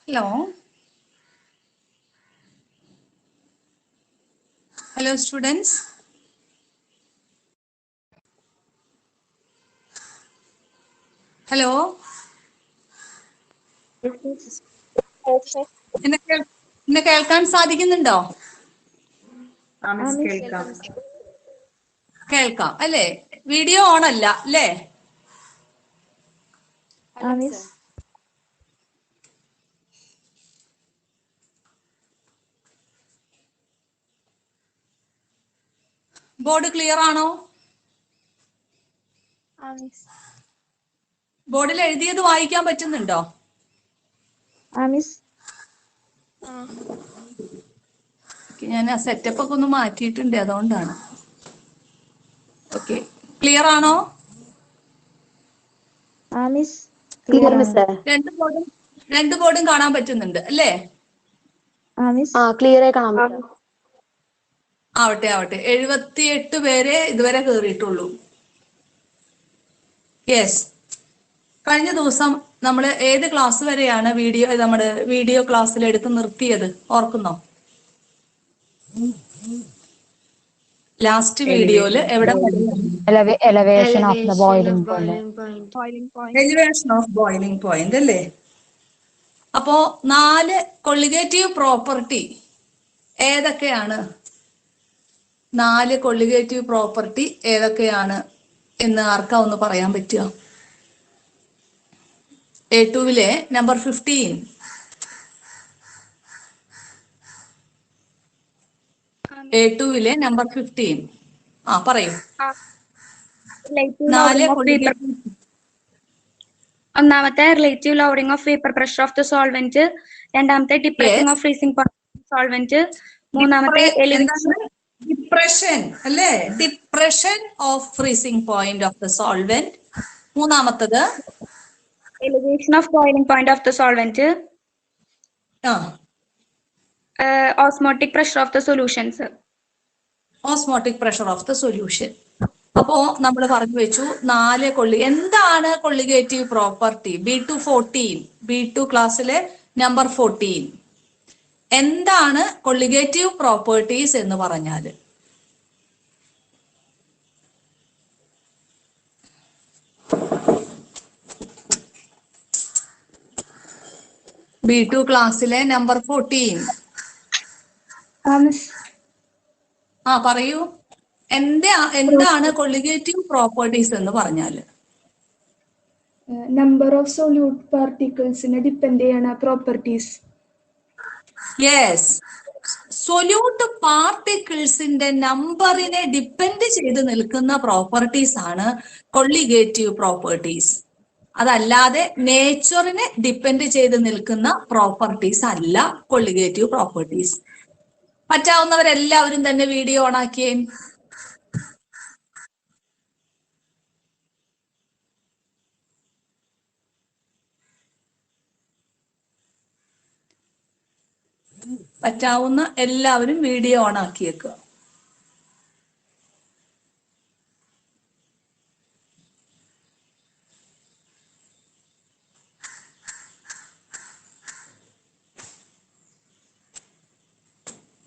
Hello. Hello, students. Hello. എന്നെ കേൾക്കാൻ സാധിക്കുന്നുണ്ടോ? കേൾക്കാം അല്ലേ? വീഡിയോ ഓൺ അല്ല അല്ലേ? ബോർഡ് ക്ലിയർ ആണോ? ബോർഡിൽ എഴുതിയത് വായിക്കാൻ പറ്റുന്നുണ്ടോ? ഞാൻ ആ സെറ്റപ്പ് ഒക്കെ ഒന്ന് മാറ്റിയിട്ടുണ്ട്, അതുകൊണ്ടാണ്. ഓക്കെ, ക്ലിയർ ആണോ? രണ്ട് ബോർഡും കാണാൻ പറ്റുന്നുണ്ട് അല്ലേ? ക്ലിയർ ആയി കാണാൻ പറ്റും. ആവട്ടെ ആവട്ടെ. 78 പേരെ ഇതുവരെ കേറിയിട്ടുള്ളൂ. യെസ്. കഴിഞ്ഞ ദിവസം നമ്മൾ ഏത് ക്ലാസ് വരെയാണ് നമ്മുടെ വീഡിയോ ക്ലാസ്സിൽ എടുത്ത് നിർത്തിയത് ഓർക്കുന്നോ? ലാസ്റ്റ് വീഡിയോയില് എവിടെ? elevation of the boiling point. Elevation of boiling point അല്ലേ? അപ്പോ 4 കൊള്ളിഗേറ്റീവ് പ്രോപ്പർട്ടി ഏതൊക്കെയാണ്? 4 കൊള്ളിഗേറ്റീവ് പ്രോപ്പർട്ടി ഏതൊക്കെയാണ് എന്ന് ആർക്കാ ഒന്ന് പറയാൻ പറ്റുക? A2-വിലെ നമ്പർ 15. A2-വിലെ നമ്പർ 15. പറയൂ. 4 കൊള്ളിഗേറ്റീവ്. ഒന്നാമത്തെ relative lowering of vapour pressure of the solvent, രണ്ടാമത്തെ depressing of freezing point solvent, മൂന്നാമത്തെ ഡിപ്രഷൻ അല്ലേ? Depression of freezing point of the solvent. മൂന്നാമത്തത് elevation of boiling point of the solvent, osmotic pressure of the solutions. Osmotic pressure of the solution. അപ്പോ നമ്മൾ പറഞ്ഞു വെച്ചു 4 എന്താണ് കൊള്ളിഗേറ്റീവ് property? B2 ക്ലാസ്സിലെ number 14. എന്താണ് കൊള്ളിഗേറ്റീവ് പ്രോപ്പർട്ടീസ് എന്ന് പറഞ്ഞാല്? B2 ക്ലാസ്സിലെ നമ്പർ 14. പറയൂ. എന്താണ് കൊള്ളിഗേറ്റീവ് പ്രോപ്പർട്ടീസ് എന്ന് പറഞ്ഞാല്? നമ്പർ ഓഫ് സൊല്യൂട്ട് പാർട്ടിക്കിൾസിനെ ഡിപ്പെൻഡ് ചെയ്യണ പ്രോപ്പർട്ടീസ്. യെസ്. സൊല്യൂട്ട് പാർട്ടിക്കിൾസിന്റെ നമ്പറിനെ ഡിപ്പെൻഡ് ചെയ്ത് നിൽക്കുന്ന പ്രോപ്പർട്ടീസ് ആണ് കൊള്ളിഗേറ്റീവ് പ്രോപ്പർട്ടീസ്. അതല്ലാതെ നേച്ചറിനെ ഡിപ്പെൻഡ് ചെയ്ത് നിൽക്കുന്ന പ്രോപ്പർട്ടീസ് അല്ല കൊള്ളിഗേറ്റീവ് പ്രോപ്പർട്ടീസ്. പറ്റാവുന്നവരെല്ലാവരും തന്നെ വീഡിയോ ഓൺ ആക്കിയേ. പറ്റാവുന്ന എല്ലാവരും വീഡിയോ ഓൺ ആക്കിയേക്കുക.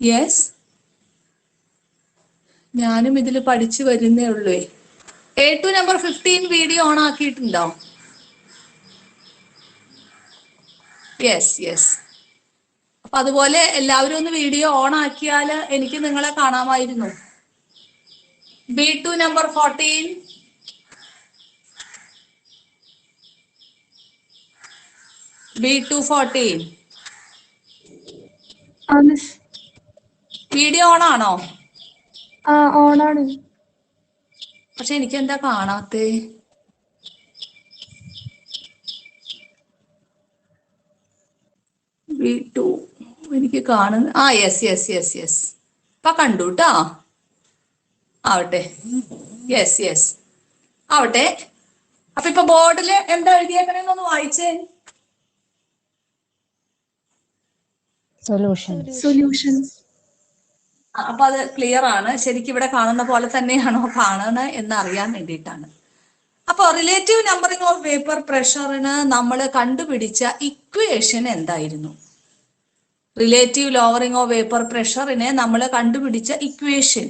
യെസ്, ഞാനും ഇതിൽ പഠിച്ചു വരുന്നേ ഉള്ളൂ. A2 നമ്പർ 15 വീഡിയോ ഓൺ ആക്കിയിട്ടുണ്ടോ? യെസ്. അപ്പൊ അതുപോലെ എല്ലാവരും ഒന്ന് വീഡിയോ ഓൺ ആക്കിയാൽ എനിക്ക് നിങ്ങളെ കാണാമായിരുന്നു. B2 number 14. B2 14. Video on ആണോ? ഓണാണ്. പക്ഷെ എനിക്ക് എന്താ കാണാത്തേ? B2 എനിക്ക് കാണുന്ന യെസ്. ഇപ്പൊ കണ്ടു ട്ടോ. ആവട്ടെ. യെസ് ആവട്ടെ. അപ്പൊ ഇപ്പൊ ബോർഡില് എന്താ എഴുതിയേക്കണേന്നൊന്ന് വായിച്ചേ. Solutions. അപ്പൊ അത് ക്ലിയർ ആണ്. ശരിക്കും ഇവിടെ കാണുന്ന പോലെ തന്നെയാണോ കാണുന്നത് എന്ന് അറിയാൻ വേണ്ടിയിട്ടാണ്. അപ്പൊ റിലേറ്റീവ് നമ്പറിംഗ് ഓഫ് വേപ്പർ പ്രഷറിന് നമ്മൾ കണ്ടുപിടിച്ച ഇക്വേഷൻ എന്തായിരുന്നു? റിലേറ്റീവ് ലോവറിംഗ് ഓഫ് വേപ്പർ പ്രഷറിനെ നമ്മൾ കണ്ടുപിടിച്ച ഇക്വേഷൻ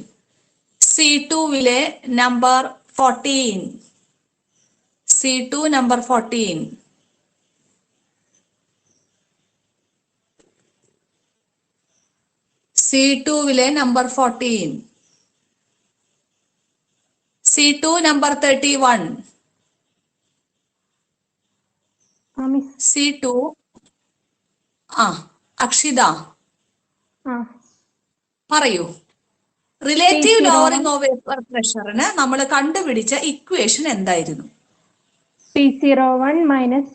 C2വിലെ നമ്പർ 14. C2 number 14. C2വിലെ number 14. C2 number 31. C2 Akshitha പറയൂ. റിലേറ്റീവ് ലോവറിംഗ് ഓഫ് വേപ്പർ പ്രഷറിന് നമ്മൾ കണ്ടുപിടിച്ച ഇക്വേഷൻ എന്തായിരുന്നു? P01 minus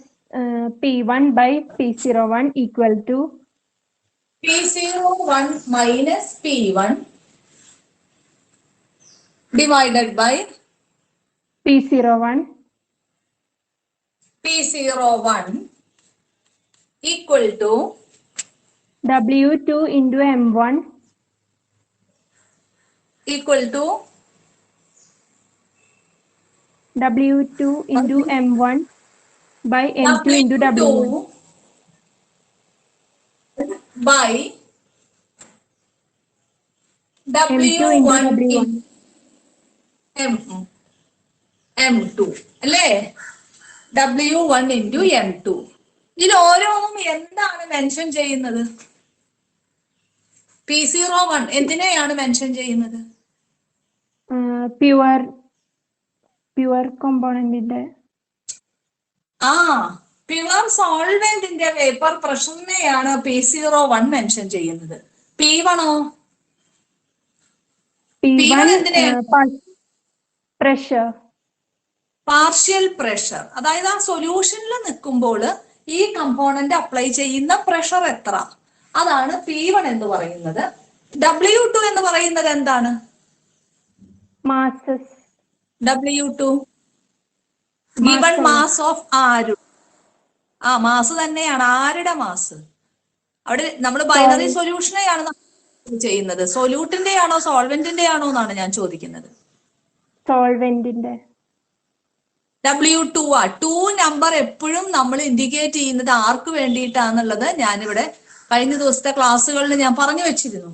P1 by P01 equal to P01 minus P1 divided by P01 equal to W2 into M1 equal to W2 into M1 by M2 into W1 by M2 into W1 W1 M2 അല്ലേ? W1 into M2. ഇതിൽ ഓരോന്നും എന്താണ് mention ചെയ്യുന്നത്? P01 എന്തിനെയാണ് mention ചെയ്യുന്നത്? Pure കോമ്പോണന്റിന്റെ pure സോൾവെന്റിന്റെ vapour പ്രഷറിനെയാണ് P01 മെൻഷൻ ചെയ്യുന്നത്. P1 എന്തിനെയാണ്? Pressure, partial pressure. അതായത് ആ സൊല്യൂഷനിൽ നിൽക്കുമ്പോൾ ഈ കമ്പോണന്റ് അപ്ലൈ ചെയ്യുന്ന പ്രഷർ എത്ര, അതാണ് P1 എന്ന് പറയുന്നത്. W2 എന്ന് പറയുന്നത് എന്താണ്? Masses. W2 given mass of ആരു? മാസ് തന്നെയാണ്. ആരുടെ മാസ്? അവിടെ നമ്മൾ ബൈനറി സൊല്യൂഷനെയാണ് ചെയ്യുന്നത്. സൊല്യൂട്ടിന്റെ ആണോ സോൾവെന്റിന്റെ ആണോ എന്നാണ് ഞാൻ ചോദിക്കുന്നത്. സോൾവെന്റിന്റെ. W2 2 നമ്പർ എപ്പോഴും നമ്മൾ ഇൻഡിക്കേറ്റ് ചെയ്യുന്നത് ആർക്ക് വേണ്ടിയിട്ടാന്നുള്ളത് ഞാനിവിടെ കഴിഞ്ഞ ദിവസത്തെ ക്ലാസ്സുകളിൽ ഞാൻ പറഞ്ഞു വെച്ചിരുന്നു.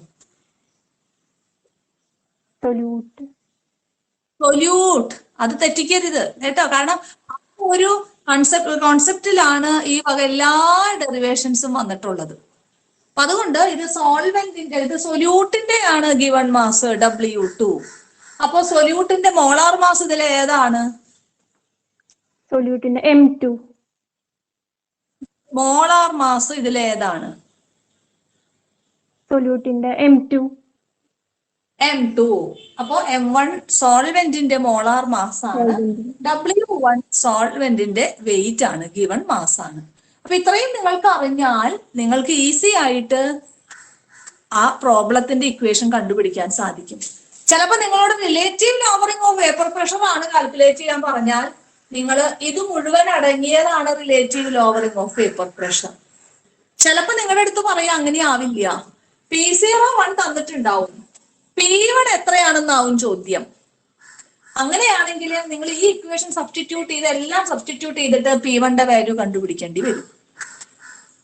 സൊല്യൂട്ട് അത് തെറ്റിക്കരുത് കേട്ടോ. കാരണം ഒരു കോൺസെപ്റ്റിലാണ് ഈ വക എല്ലാ ഡെറിവേഷൻസും വന്നിട്ടുള്ളത്. അപ്പൊ അതുകൊണ്ട് ഇത് സോൾവെന്റിന്റെ, ഇത് സൊല്യൂട്ടിന്റെ ആണ് ഗിവൺ മാസ് W2. അപ്പൊ സൊല്യൂട്ടിന്റെ മോളാർ മാസ് ഇതിൽ ഏതാണ്? സൊല്യൂട്ടിന്റെ M2. മോളാർ മാസ് ഇതിൽ ഏതാണ്? സൊല്യൂട്ടിന്റെ M2. അപ്പോ M1 സോൾവെന്റിന്റെ മോളാർ മാസ് ആണ്. W1 സോൾവെന്റിന്റെ വെയിറ്റ് ആണ്, ഗിവൺ മാസ് ആണ്. അപ്പൊ ഇത്രയും നിങ്ങൾക്ക് അറിഞ്ഞാൽ നിങ്ങൾക്ക് ഈസി ആയിട്ട് ആ പ്രോബ്ലത്തിന്റെ ഇക്വേഷൻ കണ്ടുപിടിക്കാൻ സാധിക്കും. ചിലപ്പോൾ നിങ്ങളോട് relative lowering of vapour pressure ആണ് കാൽക്കുലേറ്റ് ചെയ്യാൻ പറഞ്ഞാൽ നിങ്ങൾ ഇത് മുഴുവൻ അടങ്ങിയതാണ് relative lowering of vapour pressure. ചിലപ്പോൾ നിങ്ങളുടെ അടുത്ത് പറയാം അങ്ങനെ ആവില്ല, P01 തന്നിട്ടുണ്ടാവും, P1 എത്രയാണെന്നാവും ചോദ്യം. അങ്ങനെയാണെങ്കിൽ നിങ്ങൾ ഈ ഇക്വേഷൻ സബ്സ്റ്റിറ്റ്യൂട്ട് ചെയ്ത് എല്ലാം സബ്സ്റ്റിറ്റ്യൂട്ട് ചെയ്തിട്ട് P1ന്റെ വാല്യൂ കണ്ടുപിടിക്കേണ്ടി വരും.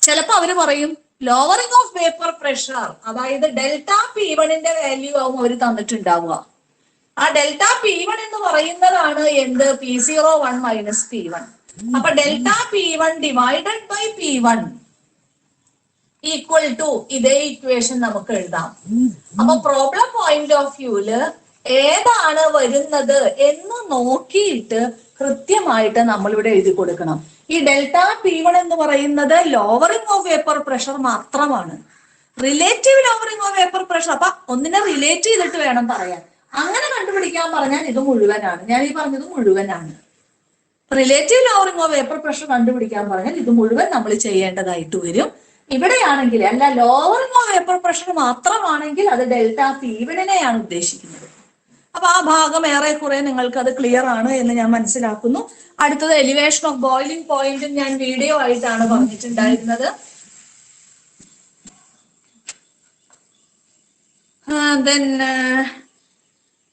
ചിലപ്പോൾ അവര് പറയും ലോവറിംഗ് ഓഫ് വേപ്പർ പ്രഷർ, അതായത് ഡെൽറ്റ P1ന്റെ വാല്യൂ ആവും അവർ തന്നിട്ടുണ്ടാവുക. ആ ഡെൽറ്റ P1 എന്ന് പറയുന്നതാണ് എന്ത്? P01 minus P1. അപ്പൊ delta P1 divided by P1 equal to ഇതേ ഇക്വേഷൻ നമുക്ക് എഴുതാം. അപ്പൊ പ്രോബ്ലം പോയിന്റ് ഓഫ് വ്യൂല് ഏതാണ് വരുന്നത് എന്ന് നോക്കിയിട്ട് കൃത്യമായിട്ട് നമ്മൾ ഇവിടെ എഴുതി കൊടുക്കണം. ഈ ഡെൽറ്റ P1 എന്ന് പറയുന്നത് ലോവറിംഗ് ഓഫ് വേപ്പർ പ്രഷർ മാത്രമാണ്. Relative lowering of vapour pressure അപ്പൊ ഒന്നിനെ റിലേറ്റ് ചെയ്തിട്ട് വേണം പറയാൻ. അങ്ങനെ കണ്ടുപിടിക്കാൻ പറഞ്ഞാൽ ഇത് മുഴുവനാണ്. ഞാൻ ഈ പറഞ്ഞത് മുഴുവനാണ്. Relative lowering of vapour pressure കണ്ടുപിടിക്കാൻ പറഞ്ഞാൽ ഇത് മുഴുവൻ നമ്മൾ ചെയ്യേണ്ടതായിട്ട് വരും. ഇവിടെയാണെങ്കിൽ അല്ല, ലോവറിംഗ് ഓഫ് വേപ്പർ പ്രഷർ മാത്രമാണെങ്കിൽ അത് ഡെൽറ്റ P1നെയാണ് ഉദ്ദേശിക്കുന്നത്. അപ്പൊ ആ ഭാഗം ഏറെക്കുറെ നിങ്ങൾക്ക് അത് ക്ലിയർ ആണ് എന്ന് ഞാൻ മനസ്സിലാക്കുന്നു. അടുത്തത് എലിവേഷൻ ഓഫ് ബോയിലിംഗ് പോയിന്റ് ഞാൻ വീഡിയോ ആയിട്ടാണ് പറഞ്ഞിട്ടുണ്ടായിരുന്നത്.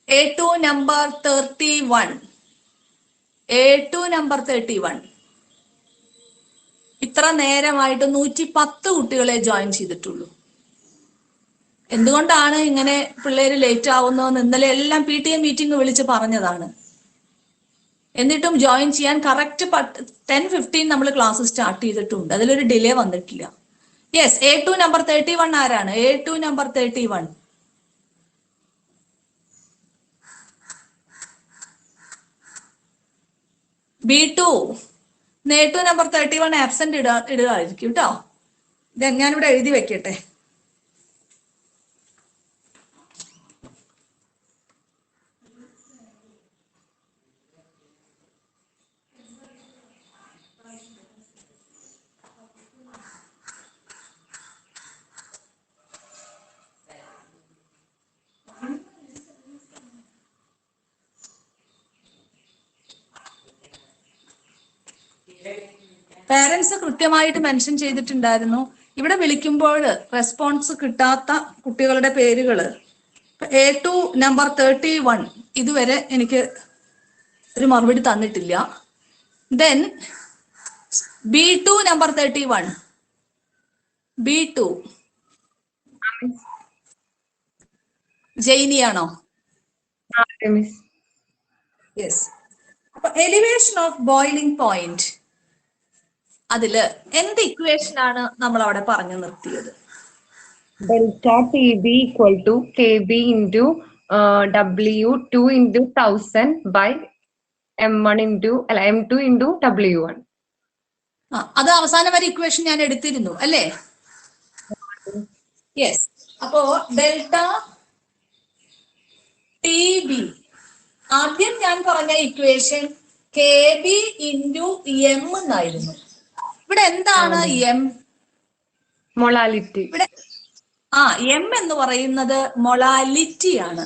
A2 number 31. A2 number 31. ഇത്ര നേരമായിട്ട് 110 കുട്ടികളെ ജോയിൻ ചെയ്തിട്ടുള്ളൂ. എന്തുകൊണ്ടാണ് ഇങ്ങനെ പിള്ളേര് ലേറ്റ് ആവുന്നതെന്ന് ഇന്നലെ എല്ലാം PTA മീറ്റിംഗ് വിളിച്ച് പറഞ്ഞതാണ്. എന്നിട്ടും ജോയിൻ ചെയ്യാൻ കറക്റ്റ് 10:15 നമ്മൾ ക്ലാസ് സ്റ്റാർട്ട് ചെയ്തിട്ടുണ്ട്. അതിലൊരു ഡിലേ വന്നിട്ടില്ല. യെസ്, A2 നമ്പർ 31 ആരാണ്? A2 number 31. B2. A2 number 31 absent ഇടുകയായിരിക്കും കേട്ടോ. ഇത് ഞാനിവിടെ എഴുതി വെക്കട്ടെ. പാരന്റ്സ് കൃത്യമായിട്ട് മെൻഷൻ ചെയ്തിട്ടുണ്ടായിരുന്നു. ഇവിടെ വിളിക്കുമ്പോൾ റെസ്പോൺസ് കിട്ടാത്ത കുട്ടികളുടെ പേരുകള് A2 നമ്പർ 31 ഇതുവരെ എനിക്ക് ഒരു മറുപടി തന്നിട്ടില്ല. Then B2 number 31. B2 ജൈനിയാണോ? യെസ്. അപ്പൊ എലിവേഷൻ ഓഫ് ബോയിലിംഗ് പോയിന്റ്, അതില് എന്ത് ഇക്വേഷൻ ആണ് നമ്മൾ അവിടെ പറഞ്ഞു നിർത്തിയത്? Delta TB equal to KB into W2 into 1000 by M1 into M2 into W1. അത് അവസാനം വരെ ഇക്വേഷൻ ഞാൻ എടുത്തിരുന്നു അല്ലേ? യെസ്. അപ്പോ ഡെൽറ്റ TB, ആദ്യം ഞാൻ പറഞ്ഞ ഇക്വേഷൻ KB ഇൻറ്റു M എന്നായിരുന്നു. ഇവിടെ എന്താണ് M? Molality. ഇവിടെ M എന്ന് പറയുന്നത് മൊളാലിറ്റി ആണ്.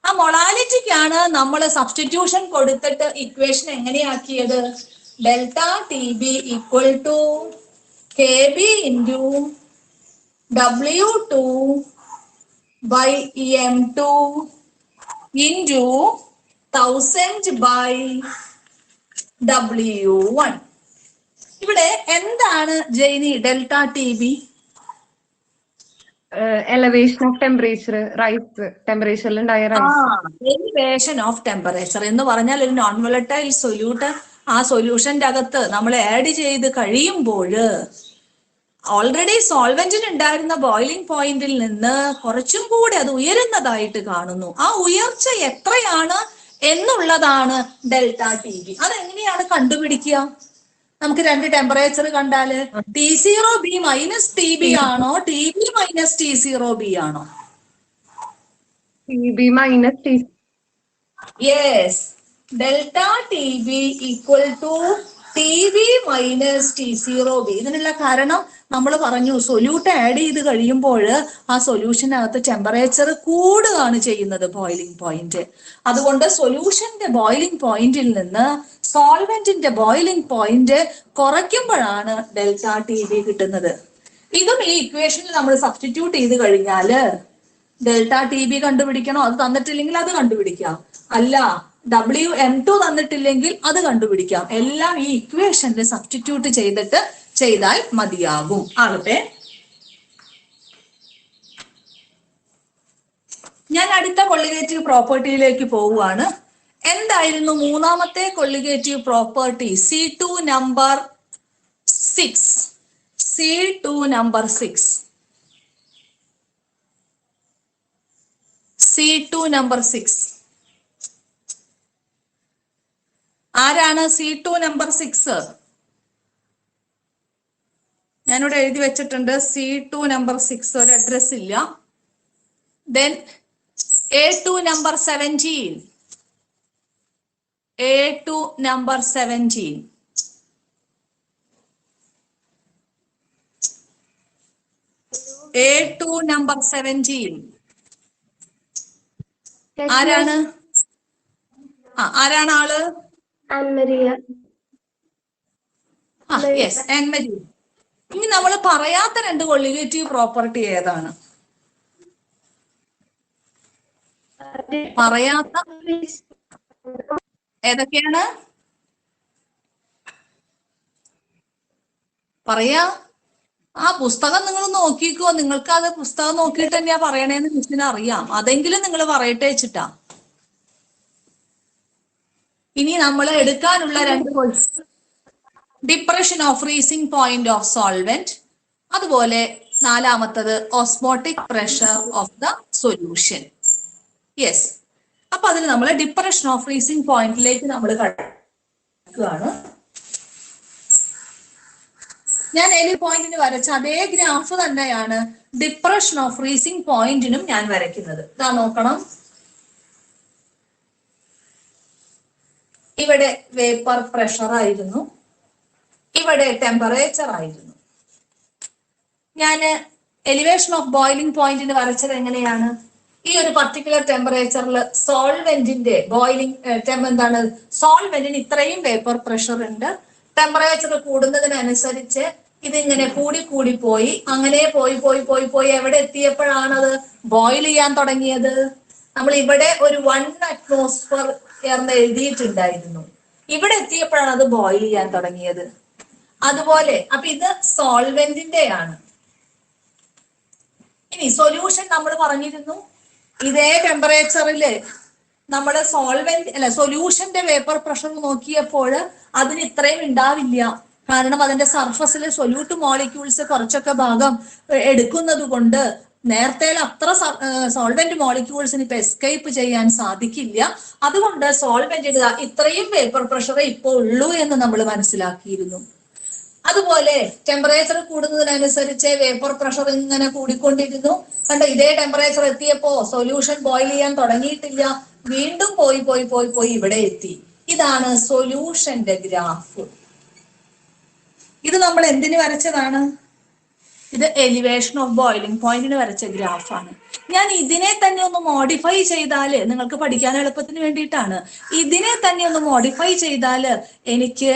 ആ മൊളാലിറ്റിക്കാണ് നമ്മൾ സബ്സ്റ്റിറ്റ്യൂഷൻ കൊടുത്തിട്ട് ഇക്വേഷൻ എങ്ങനെയാക്കിയത്? Delta TB equal to KB into W2 by M2 into 1000 by W1. ഇവിടെ എന്താണ് Jaini delta TB? Elevation of temperature, rise temperature elevation of temperature എന്ന് പറഞ്ഞാൽ ഒരു നോൺ വോളറ്റൈൽ സൊല്യൂട്ട് ആ സൊല്യൂഷന്റെ അകത്ത് നമ്മൾ ആഡ് ചെയ്ത് കഴിയുമ്പോൾ ഓൾറെഡി സോൾവെന്റിൽ ഉണ്ടായിരുന്ന ബോയിലിംഗ് പോയിന്റിൽ നിന്ന് കുറച്ചും കൂടി അത് ഉയരുന്നതായിട്ട് കാണുന്നു. ആ ഉയർച്ച എത്രയാണ് എന്നുള്ളതാണ് ഡെൽറ്റ TB. അതെങ്ങനെയാണ് കണ്ടുപിടിക്കുക? നമുക്ക് രണ്ട് ടെമ്പറേച്ചർ കണ്ടാല് T0B മൈനസ് TB ആണോ TB മൈനസ് T0B ആണോ? TB minus T. Yes, delta TB equal to TB minus T0B. ഇതിനുള്ള കാരണം നമ്മൾ പറഞ്ഞു, സൊല്യൂട്ട് ആഡ് ചെയ്ത് കഴിയുമ്പോൾ ആ സൊല്യൂഷനകത്ത് ടെമ്പറേച്ചർ കൂടുകയാണ് ചെയ്യുന്നത് ബോയിലിംഗ് പോയിന്റ്. അതുകൊണ്ട് സൊല്യൂഷന്റെ ബോയിലിംഗ് പോയിന്റിൽ നിന്ന് സോൾവെന്റിന്റെ ബോയിലിംഗ് പോയിന്റ് കുറയ്ക്കുമ്പോഴാണ് ഡെൽറ്റ TB കിട്ടുന്നത്. ഇതും ഈ ഇക്വേഷനിൽ നമ്മൾ സബ്സ്റ്റിറ്റ്യൂട്ട് ചെയ്ത് കഴിഞ്ഞാല് ഡെൽറ്റ TB കണ്ടുപിടിക്കണോ? അത് തന്നിട്ടില്ലെങ്കിൽ അത് കണ്ടുപിടിക്കാം. അല്ല, M2 തന്നിട്ടില്ലെങ്കിൽ അത് കണ്ടുപിടിക്കാം. എല്ലാം ഈ ഇക്വേഷനിൽ സബ്സ്റ്റിറ്റ്യൂട്ട് ചെയ്താൽ മതിയാകും. ആകട്ടെ, ഞാൻ അടുത്ത കൊള്ളിഗേറ്റീവ് പ്രോപ്പർട്ടിയിലേക്ക് പോവുകയാണ്. എന്തായിരുന്നു മൂന്നാമത്തെ കൊള്ളിഗേറ്റീവ് പ്രോപ്പർട്ടി? C2 number 6. C2 number 6. C2 number 6 ആരാണ്? C2 നമ്പർ 6 ഞാനിവിടെ എഴുതി വെച്ചിട്ടുണ്ട്. C2 നമ്പർ 6 ഒരു അഡ്രസ് ഇല്ല. Then A2 number 17. A2 number 17. A2 number 17 ആരാണ്? ആരാണ് ആള്? Yes, Annmary. ഇനി നമ്മൾ പറയാത്ത രണ്ട് കൊള്ളിഗേറ്റീവ് പ്രോപ്പർട്ടി ഏതാണ്? പറയാത്ത ഏതൊക്കെയാണ്? പറയാ. ആ പുസ്തകം നിങ്ങൾ നോക്കിക്കോ, നിങ്ങൾക്ക് അത് പുസ്തകം നോക്കിയിട്ട് തന്നെയാ പറയണേന്ന് മിസ്സിന് അറിയാം. അതെങ്കിലും നിങ്ങൾ പറയട്ടെ വെച്ചിട്ടാ. ഇനി നമ്മൾ എടുക്കാനുള്ള 2 question, depression of freezing point of solvent, അതുപോലെ 4-മത്തത് osmotic pressure of the solution. Yes, അപ്പൊ അതിന് നമ്മൾ ഡിപ്രഷൻ ഓഫ് ഫ്രീസിംഗ് പോയിന്റിലേക്ക് നമ്മൾ കടക്കുകയാണ്. ഞാൻ എലി പോയിന്റിന് വരച്ച അതേ ഗ്രാഫ് തന്നെയാണ് ഡിപ്രഷൻ ഓഫ് ഫ്രീസിംഗ് പോയിന്റിനും ഞാൻ വരയ്ക്കുന്നത്. ഇതാ നോക്കണം, ഇവിടെ വേപ്പർ പ്രഷർ ആയിരുന്നു, ഇവിടെ ടെമ്പറേച്ചർ ആയിരുന്നു. ഞാൻ എലിവേഷൻ ഓഫ് ബോയിലിംഗ് പോയിന്റിന് വരച്ചത് എങ്ങനെയാണ്? ഈ ഒരു പർട്ടിക്കുലർ ടെമ്പറേച്ചറിൽ സോൾവെന്റിന്റെ എന്താണ്, സോൾവെന്റിന് ഇത്രയും വേപ്പർ പ്രഷർ ഉണ്ട്. ടെമ്പറേച്ചർ കൂടുന്നതിനനുസരിച്ച് ഇതിങ്ങനെ കൂടി പോയി, അങ്ങനെ പോയി എവിടെ എത്തിയപ്പോഴാണ് അത് ബോയിൽ ചെയ്യാൻ തുടങ്ങിയത്? നമ്മൾ ഇവിടെ ഒരു 1 atmosphere എന്ന് എഴുതിയിട്ടുണ്ടായിരുന്നു. ഇവിടെ എത്തിയപ്പോഴാണ് അത് ബോയിൽ ചെയ്യാൻ തുടങ്ങിയത്. അതുപോലെ അപ്പൊ ഇത് സോൾവെന്റിന്റെ ആണ്. ഇനി സൊല്യൂഷൻ നമ്മൾ പറഞ്ഞിരുന്നു, ഇതേ ടെമ്പറേച്ചറില് നമ്മുടെ സൊല്യൂഷന്റെ വേപ്പർ പ്രഷർ നോക്കിയപ്പോൾ അതിന് ഇത്രയും ഉണ്ടാവില്ല. കാരണം അതിന്റെ സർഫസിൽ സൊല്യൂട്ട് മോളിക്യൂൾസ് കുറച്ചൊക്കെ ഭാഗം എടുക്കുന്നത് കൊണ്ട് നേരത്തെ അത്ര സോൾവെന്റ് മോളിക്യൂൾസിന് ഇപ്പൊ എസ്കേപ്പ് ചെയ്യാൻ സാധിക്കില്ല. അതുകൊണ്ട് സോൾവെന്റിന് ഇത്രയും വേപ്പർ പ്രഷർ ഇപ്പോൾ ഉള്ളൂ എന്ന് നമ്മൾ മനസ്സിലാക്കിയിരുന്നു. അതുപോലെ ടെമ്പറേച്ചർ കൂടുന്നതിനനുസരിച്ച് വേപ്പർ പ്രഷർ ഇങ്ങനെ കൂടിക്കൊണ്ടിരുന്നു. കണ്ട, ഇതേ ടെമ്പറേച്ചർ എത്തിയപ്പോ സൊല്യൂഷൻ ബോയിൽ ചെയ്യാൻ തുടങ്ങിയിട്ടില്ല, വീണ്ടും പോയി ഇവിടെ എത്തി. ഇതാണ് സൊല്യൂഷന്റെ ഗ്രാഫ്. ഇത് നമ്മൾ എന്തിന് വരച്ചതാണ്? ഇത് എലിവേഷൻ ഓഫ് ബോയിലിംഗ് പോയിന്റിന് വരച്ച ഗ്രാഫാണ്. ഞാൻ ഇതിനെ തന്നെ ഒന്ന് മോഡിഫൈ ചെയ്താല്, നിങ്ങൾക്ക് പഠിക്കാൻ എളുപ്പത്തിന് വേണ്ടിയിട്ടാണ്, ഇതിനെ തന്നെ ഒന്ന് മോഡിഫൈ ചെയ്താല് എനിക്ക്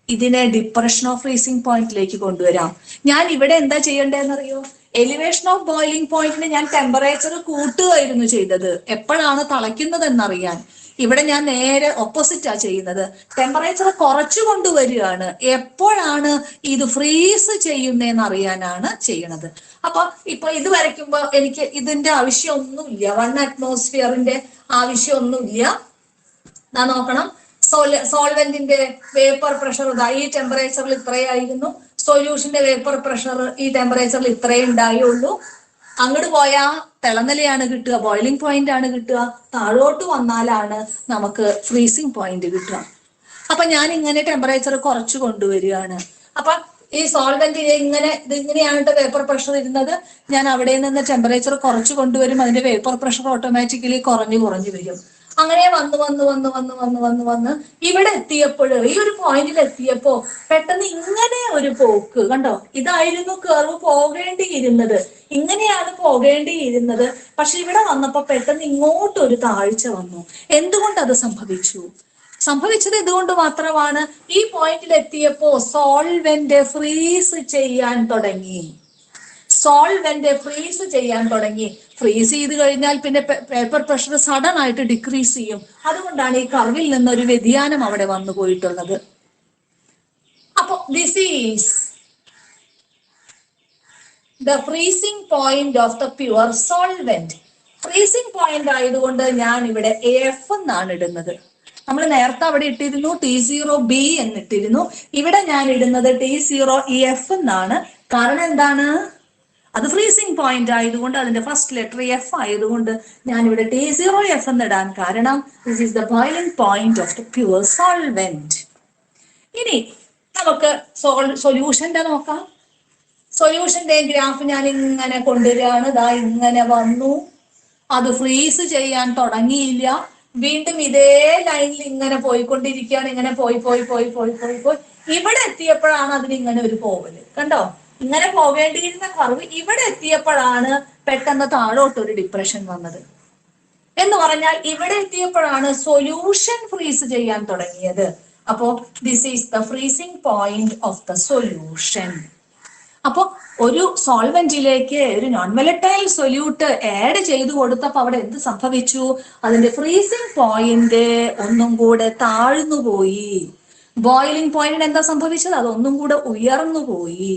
ഇതിനെ ഡിപ്രഷൻ ഓഫ് ഫ്രീസിംഗ് പോയിന്റിലേക്ക് കൊണ്ടുവരാം. ഞാൻ ഇവിടെ എന്താ ചെയ്യേണ്ടതെന്നറിയോ? എലിവേഷൻ ഓഫ് ബോയിലിംഗ് പോയിന്റിന് ഞാൻ ടെമ്പറേച്ചർ കൂട്ടുകയായിരുന്നു ചെയ്തത്, എപ്പോഴാണ് തിളയ്ക്കുന്നത് എന്നറിയാൻ. ഇവിടെ ഞാൻ നേരെ ഓപ്പോസിറ്റാ ചെയ്യുന്നത്, ടെമ്പറേച്ചർ കുറച്ചു കൊണ്ടുവരികയാണ്, എപ്പോഴാണ് ഇത് ഫ്രീസ് ചെയ്യുന്നതെന്ന് അറിയാനാണ് ചെയ്യണത്. അപ്പൊ ഇപ്പൊ ഇത് വരയ്ക്കുമ്പോ എനിക്ക് ഇതിന്റെ ആവശ്യമൊന്നുമില്ല, 1 atmosphere ആവശ്യമൊന്നുമില്ല. ഞാൻ നോക്കണം, സോൾവെന്റിന്റെ വേപ്പർ പ്രഷർ ഈ ടെമ്പറേച്ചറിൽ ഇത്രയായിരുന്നു, സൊല്യൂഷന്റെ വേപ്പർ പ്രഷർ ഈ ടെമ്പറേച്ചറിൽ ഇത്രയേ ഉണ്ടായുള്ളൂ. അങ്ങോട്ട് പോയാൽ തിളനിലയാണ് കിട്ടുക, ബോയിലിംഗ് പോയിന്റ് ആണ് കിട്ടുക. താഴോട്ട് വന്നാലാണ് നമുക്ക് ഫ്രീസിംഗ് പോയിന്റ് കിട്ടുക. അപ്പൊ ഞാൻ ഇങ്ങനെ ടെമ്പറേച്ചർ കുറച്ച് കൊണ്ടുവരികയാണ്. അപ്പൊ ഈ സോൾവെന്റ് ഇതിങ്ങനെയാണ് വേപ്പർ പ്രഷർ ഇരുന്നത്. ഞാൻ അവിടെ നിന്ന് ടെമ്പറേച്ചർ കുറച്ച് കൊണ്ടുവരും, അതിന്റെ വേപ്പർ പ്രഷർ ഓട്ടോമാറ്റിക്കലി കുറഞ്ഞു വരും. അങ്ങനെ വന്ന് ഇവിടെ എത്തിയപ്പോൾ, ഈ ഒരു പോയിന്റിൽ എത്തിയപ്പോ പെട്ടെന്ന് ഇങ്ങനെ ഒരു പോക്ക് കണ്ടോ. ഇതായിരുന്നു കർവ് പോകേണ്ടിയിരുന്നത്, ഇങ്ങനെയാണ് പോകേണ്ടിയിരുന്നത്. പക്ഷെ ഇവിടെ വന്നപ്പോ പെട്ടെന്ന് ഇങ്ങോട്ടൊരു താഴ്ച വന്നു. എന്തുകൊണ്ട് അത് സംഭവിച്ചത് ഇതുകൊണ്ട് മാത്രമാണ്. ഈ പോയിന്റിൽ എത്തിയപ്പോ സോൾവെന്റ് ഫ്രീസ് ചെയ്യാൻ തുടങ്ങി. ഫ്രീസ് ചെയ്ത് കഴിഞ്ഞാൽ പിന്നെ പേപ്പർ പ്രഷർ സഡൻ ആയിട്ട് ഡിക്രീസ് ചെയ്യും. അതുകൊണ്ടാണ് ഈ കർവിൽ നിന്നൊരു വ്യതിയാനം അവിടെ വന്നു പോയിട്ടുള്ളത്. അപ്പൊ this is the freezing point of the pure solvent. Freezing point ആയതുകൊണ്ട് ഞാൻ ഇവിടെ എഫ് എന്നാണ് ഇടുന്നത്. നമ്മൾ നേരത്തെ അവിടെ ഇട്ടിരുന്നു T0B എന്നിട്ടിരുന്നു. ഇവിടെ ഞാൻ ഇടുന്നത് T0EF എന്നാണ്. കാരണം എന്താണ്? അത് ഫ്രീസിംഗ് പോയിന്റ് ആയതുകൊണ്ട് അതിന്റെ ഫസ്റ്റ് ലെറ്റർ എഫ് ആയതുകൊണ്ട് ഞാൻ ഇവിടെ T0F എന്നിടാൻ കാരണം this is the boiling point of the pure solvent. ഇനി നമുക്ക് സൊല്യൂഷന്റെ നോക്കാം. സൊല്യൂഷന്റെ ഗ്രാഫ് ഞാൻ ഇങ്ങനെ കൊണ്ടുവരികയാണ്. ദാ ഇങ്ങനെ വന്നു, അത് ഫ്രീസ് ചെയ്യാൻ തുടങ്ങിയില്ല. വീണ്ടും ഇതേ ലൈനിൽ ഇങ്ങനെ പോയിക്കൊണ്ടിരിക്കുകയാണ്. ഇങ്ങനെ പോയി ഇവിടെ എത്തിയപ്പോഴാണ് അതിനിങ്ങനെ ഒരു പോവല്. കണ്ടോ, ഇങ്ങനെ പോകേണ്ടിയിരുന്ന കർവ് ഇവിടെ എത്തിയപ്പോഴാണ് പെട്ടെന്ന് താഴോട്ടൊരു ഡിപ്രഷൻ വന്നത്. എന്ന് പറഞ്ഞാൽ ഇവിടെ എത്തിയപ്പോഴാണ് സൊല്യൂഷൻ ഫ്രീസ് ചെയ്യാൻ തുടങ്ങിയത്. അപ്പോ this is the freezing point of the solution. അപ്പൊ ഒരു സോൾവെന്റിലേക്ക് ഒരു നോൺ വോളറ്റൈൽ സൊല്യൂട്ട് ആഡ് ചെയ്തു കൊടുത്തപ്പോ അവിടെ എന്ത് സംഭവിച്ചു? അതിന്റെ ഫ്രീസിംഗ് പോയിന്റ് ഒന്നും കൂടെ താഴ്ന്നു പോയി. ബോയിലിംഗ് പോയിന്റിന് എന്താ സംഭവിച്ചത്? അതൊന്നും കൂടെ ഉയർന്നു പോയി.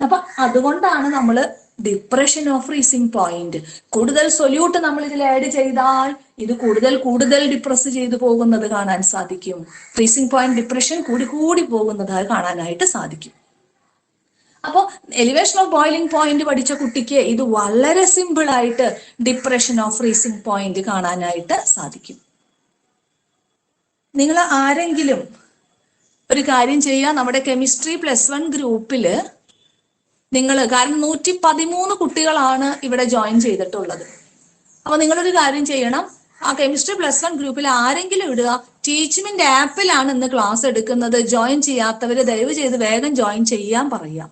അപ്പൊ അതുകൊണ്ടാണ് നമ്മൾ ഡിപ്രഷൻ ഓഫ് ഫ്രീസിംഗ് പോയിന്റ്. കൂടുതൽ സൊല്യൂട്ട് നമ്മൾ ഇതിൽ ആഡ് ചെയ്താൽ ഇത് കൂടുതൽ ഡിപ്രസ് ചെയ്തു പോകുന്നത് കാണാൻ സാധിക്കും. ഫ്രീസിംഗ് പോയിന്റ് ഡിപ്രഷൻ കൂടി പോകുന്നത് കാണാനായിട്ട് സാധിക്കും. അപ്പോൾ എലിവേഷൻ ഓഫ് ബോയിലിംഗ് പോയിന്റ് പഠിച്ച കുട്ടിക്ക് ഇത് വളരെ സിമ്പിൾ ആയിട്ട് ഡിപ്രഷൻ ഓഫ് ഫ്രീസിംഗ് പോയിന്റ് കാണാനായിട്ട് സാധിക്കും. നിങ്ങൾ ആരെങ്കിലും ഒരു കാര്യം ചെയ്യുക, നമ്മുടെ കെമിസ്ട്രി +1 ഗ്രൂപ്പില് കാരണം 113 കുട്ടികളാണ് ഇവിടെ ജോയിൻ ചെയ്തിട്ടുള്ളത്. അപ്പൊ നിങ്ങളൊരു കാര്യം ചെയ്യണം, ആ കെമിസ്ട്രി +1 ഗ്രൂപ്പിൽ ആരെങ്കിലും ഇടുക, ടീച്ചിങ്ങിന്റെ ആപ്പിലാണ് ഇന്ന് ക്ലാസ് എടുക്കുന്നത്, ജോയിൻ ചെയ്യാത്തവര് ദയവ് ചെയ്ത് വേഗം ജോയിൻ ചെയ്യാൻ പറയാം.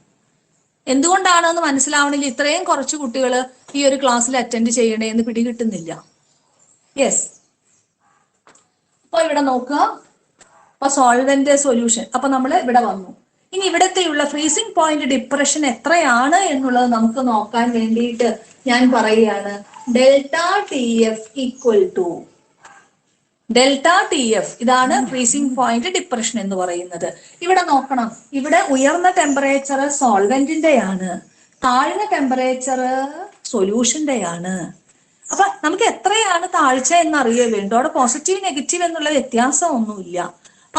എന്തുകൊണ്ടാണെന്ന് മനസ്സിലാവണില്ല, ഇത്രയും കുറച്ച് കുട്ടികൾ ഈ ഒരു ക്ലാസ്സിൽ അറ്റൻഡ് ചെയ്യണേ എന്ന് പിടികിട്ടുന്നില്ല. യെസ്, അപ്പൊ ഇവിടെ നോക്കുക. അപ്പൊ സോൾവെന്റ് സൊല്യൂഷൻ, അപ്പൊ നമ്മൾ ഇവിടെ വന്നു. ഇനി ഇവിടത്തെയുള്ള ഫ്രീസിംഗ് പോയിന്റ് ഡിപ്രഷൻ എത്രയാണ് എന്നുള്ളത് നമുക്ക് നോക്കാൻ വേണ്ടിയിട്ട് ഞാൻ പറയുകയാണ്, ΔTF ΔTF ഇതാണ് ഫ്രീസിംഗ് പോയിന്റ് ഡിപ്രഷൻ എന്ന് പറയുന്നത്. ഇവിടെ നോക്കണം, ഇവിടെ ഉയർന്ന ടെമ്പറേച്ചർ സോൾവെന്റിന്റെയാണ്, താഴ്ന്ന ടെമ്പറേച്ചർ സൊല്യൂഷന്റെയാണ്. അപ്പൊ നമുക്ക് എത്രയാണ് താഴ്ച എന്ന് അറിയേ വേണ്ടു. അവിടെ പോസിറ്റീവ് നെഗറ്റീവ് എന്നുള്ള വ്യത്യാസം ഒന്നുമില്ല.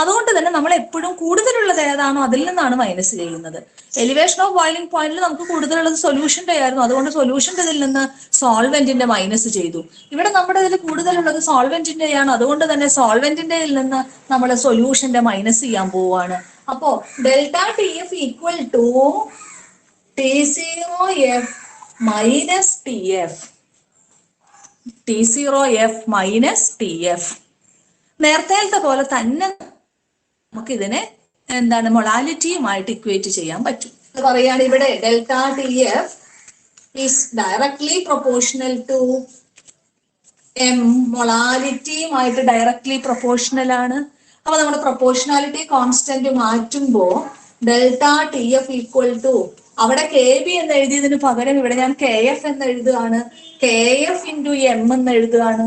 അതുകൊണ്ട് തന്നെ നമ്മൾ എപ്പോഴും കൂടുതലുള്ളത് ഏതാണോ അതിൽ നിന്നാണ് മൈനസ് ചെയ്യുന്നത്. എലിവേഷൻ ഓഫ് ബോയിലിംഗ് പോയിന്റിൽ നമുക്ക് കൂടുതലുള്ളത് സൊല്യൂഷന്റെ ആയിരുന്നു, അതുകൊണ്ട് സൊല്യൂഷന്റെ ഇതിൽ നിന്ന് സോൾവെന്റിന്റെ മൈനസ് ചെയ്തു. ഇവിടെ നമ്മുടെ ഇതിൽ കൂടുതലുള്ളത് സോൾവെന്റിന്റെയാണ്, അതുകൊണ്ട് തന്നെ സോൾവെന്റിന്റെ നിന്ന് നമ്മൾ സൊല്യൂഷന്റെ മൈനസ് ചെയ്യാൻ പോവാണ്. അപ്പോ ΔTF T0F minus TF, T0F minus TF. നേരത്തെ പോലെ തന്നെ നമുക്ക് ഇതിനെ എന്താണ് മൊളാലിറ്റിയുമായിട്ട് ഇക്വേറ്റ് ചെയ്യാൻ പറ്റും. ഇത് പറയാണ് ഇവിടെ ΔTF is directly proportional to M, മൊളാലിറ്റിയുമായിട്ട് ഡയറക്ട്ലി പ്രൊപ്പോർഷണൽ ആണ്. അപ്പൊ നമ്മുടെ പ്രൊപ്പോർഷണാലിറ്റി കോൺസ്റ്റന്റ് മാറ്റുമ്പോ ΔTF അവിടെ KB എന്ന് എഴുതിയതിന് പകരം ഇവിടെ ഞാൻ KF എന്ന് എഴുതുകയാണ്. KF × M എന്ന് എഴുതുകയാണ്.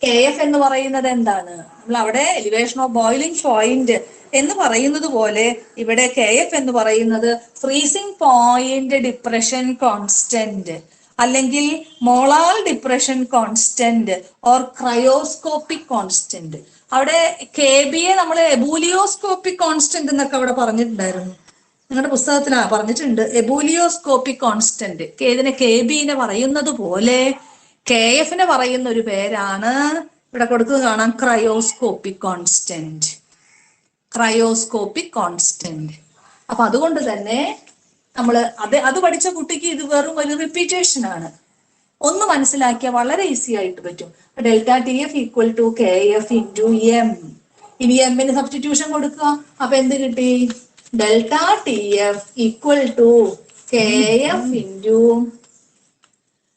KF എന്ന് പറയുന്നത് എന്താണ്? നമ്മൾ അവിടെ എലിവേഷൻ ഓഫ് ബോയിലിംഗ് പോയിന്റ് എന്ന് പറയുന്നത് പോലെ ഇവിടെ KF എന്ന് പറയുന്നത് ഫ്രീസിംഗ് പോയിന്റ് ഡിപ്രഷൻ കോൺസ്റ്റന്റ്, അല്ലെങ്കിൽ molar depression constant or cryoscopic constant. അവിടെ KB യെ നമ്മൾ എബൂലിയോസ്കോപ്പിക് കോൺസ്റ്റന്റ് എന്നൊക്കെ അവിടെ പറഞ്ഞിട്ടുണ്ടായിരുന്നു, നിങ്ങളുടെ പുസ്തകത്തിൽ പറഞ്ഞിട്ടുണ്ട്. എബൂലിയോസ്കോപ്പിക് കോൺസ്റ്റന്റ് ഇതിനെ KB പറയുന്നത് പോലെ KF പറയുന്ന ഒരു പേരാണ് ഇവിടെ കൊടുത്തത് കാണാം, ക്രയോസ്കോപ്പിക് കോൺസ്റ്റന്റ്. Cryoscopic constant. അപ്പൊ അതുകൊണ്ട് തന്നെ നമ്മൾ അത് പഠിച്ച കുട്ടിക്ക് ഇത് വെറും ഒരു റിപ്പീറ്റേഷൻ ആണ്. ഒന്ന് മനസ്സിലാക്കിയാൽ വളരെ ഈസി ആയിട്ട് പറ്റും. ΔTF KF × M. ഇനി എമ്മിന് സബ്സ്റ്റിറ്റ്യൂഷൻ കൊടുക്കുക. അപ്പൊ എന്ത് കിട്ടി? ΔTF KF ×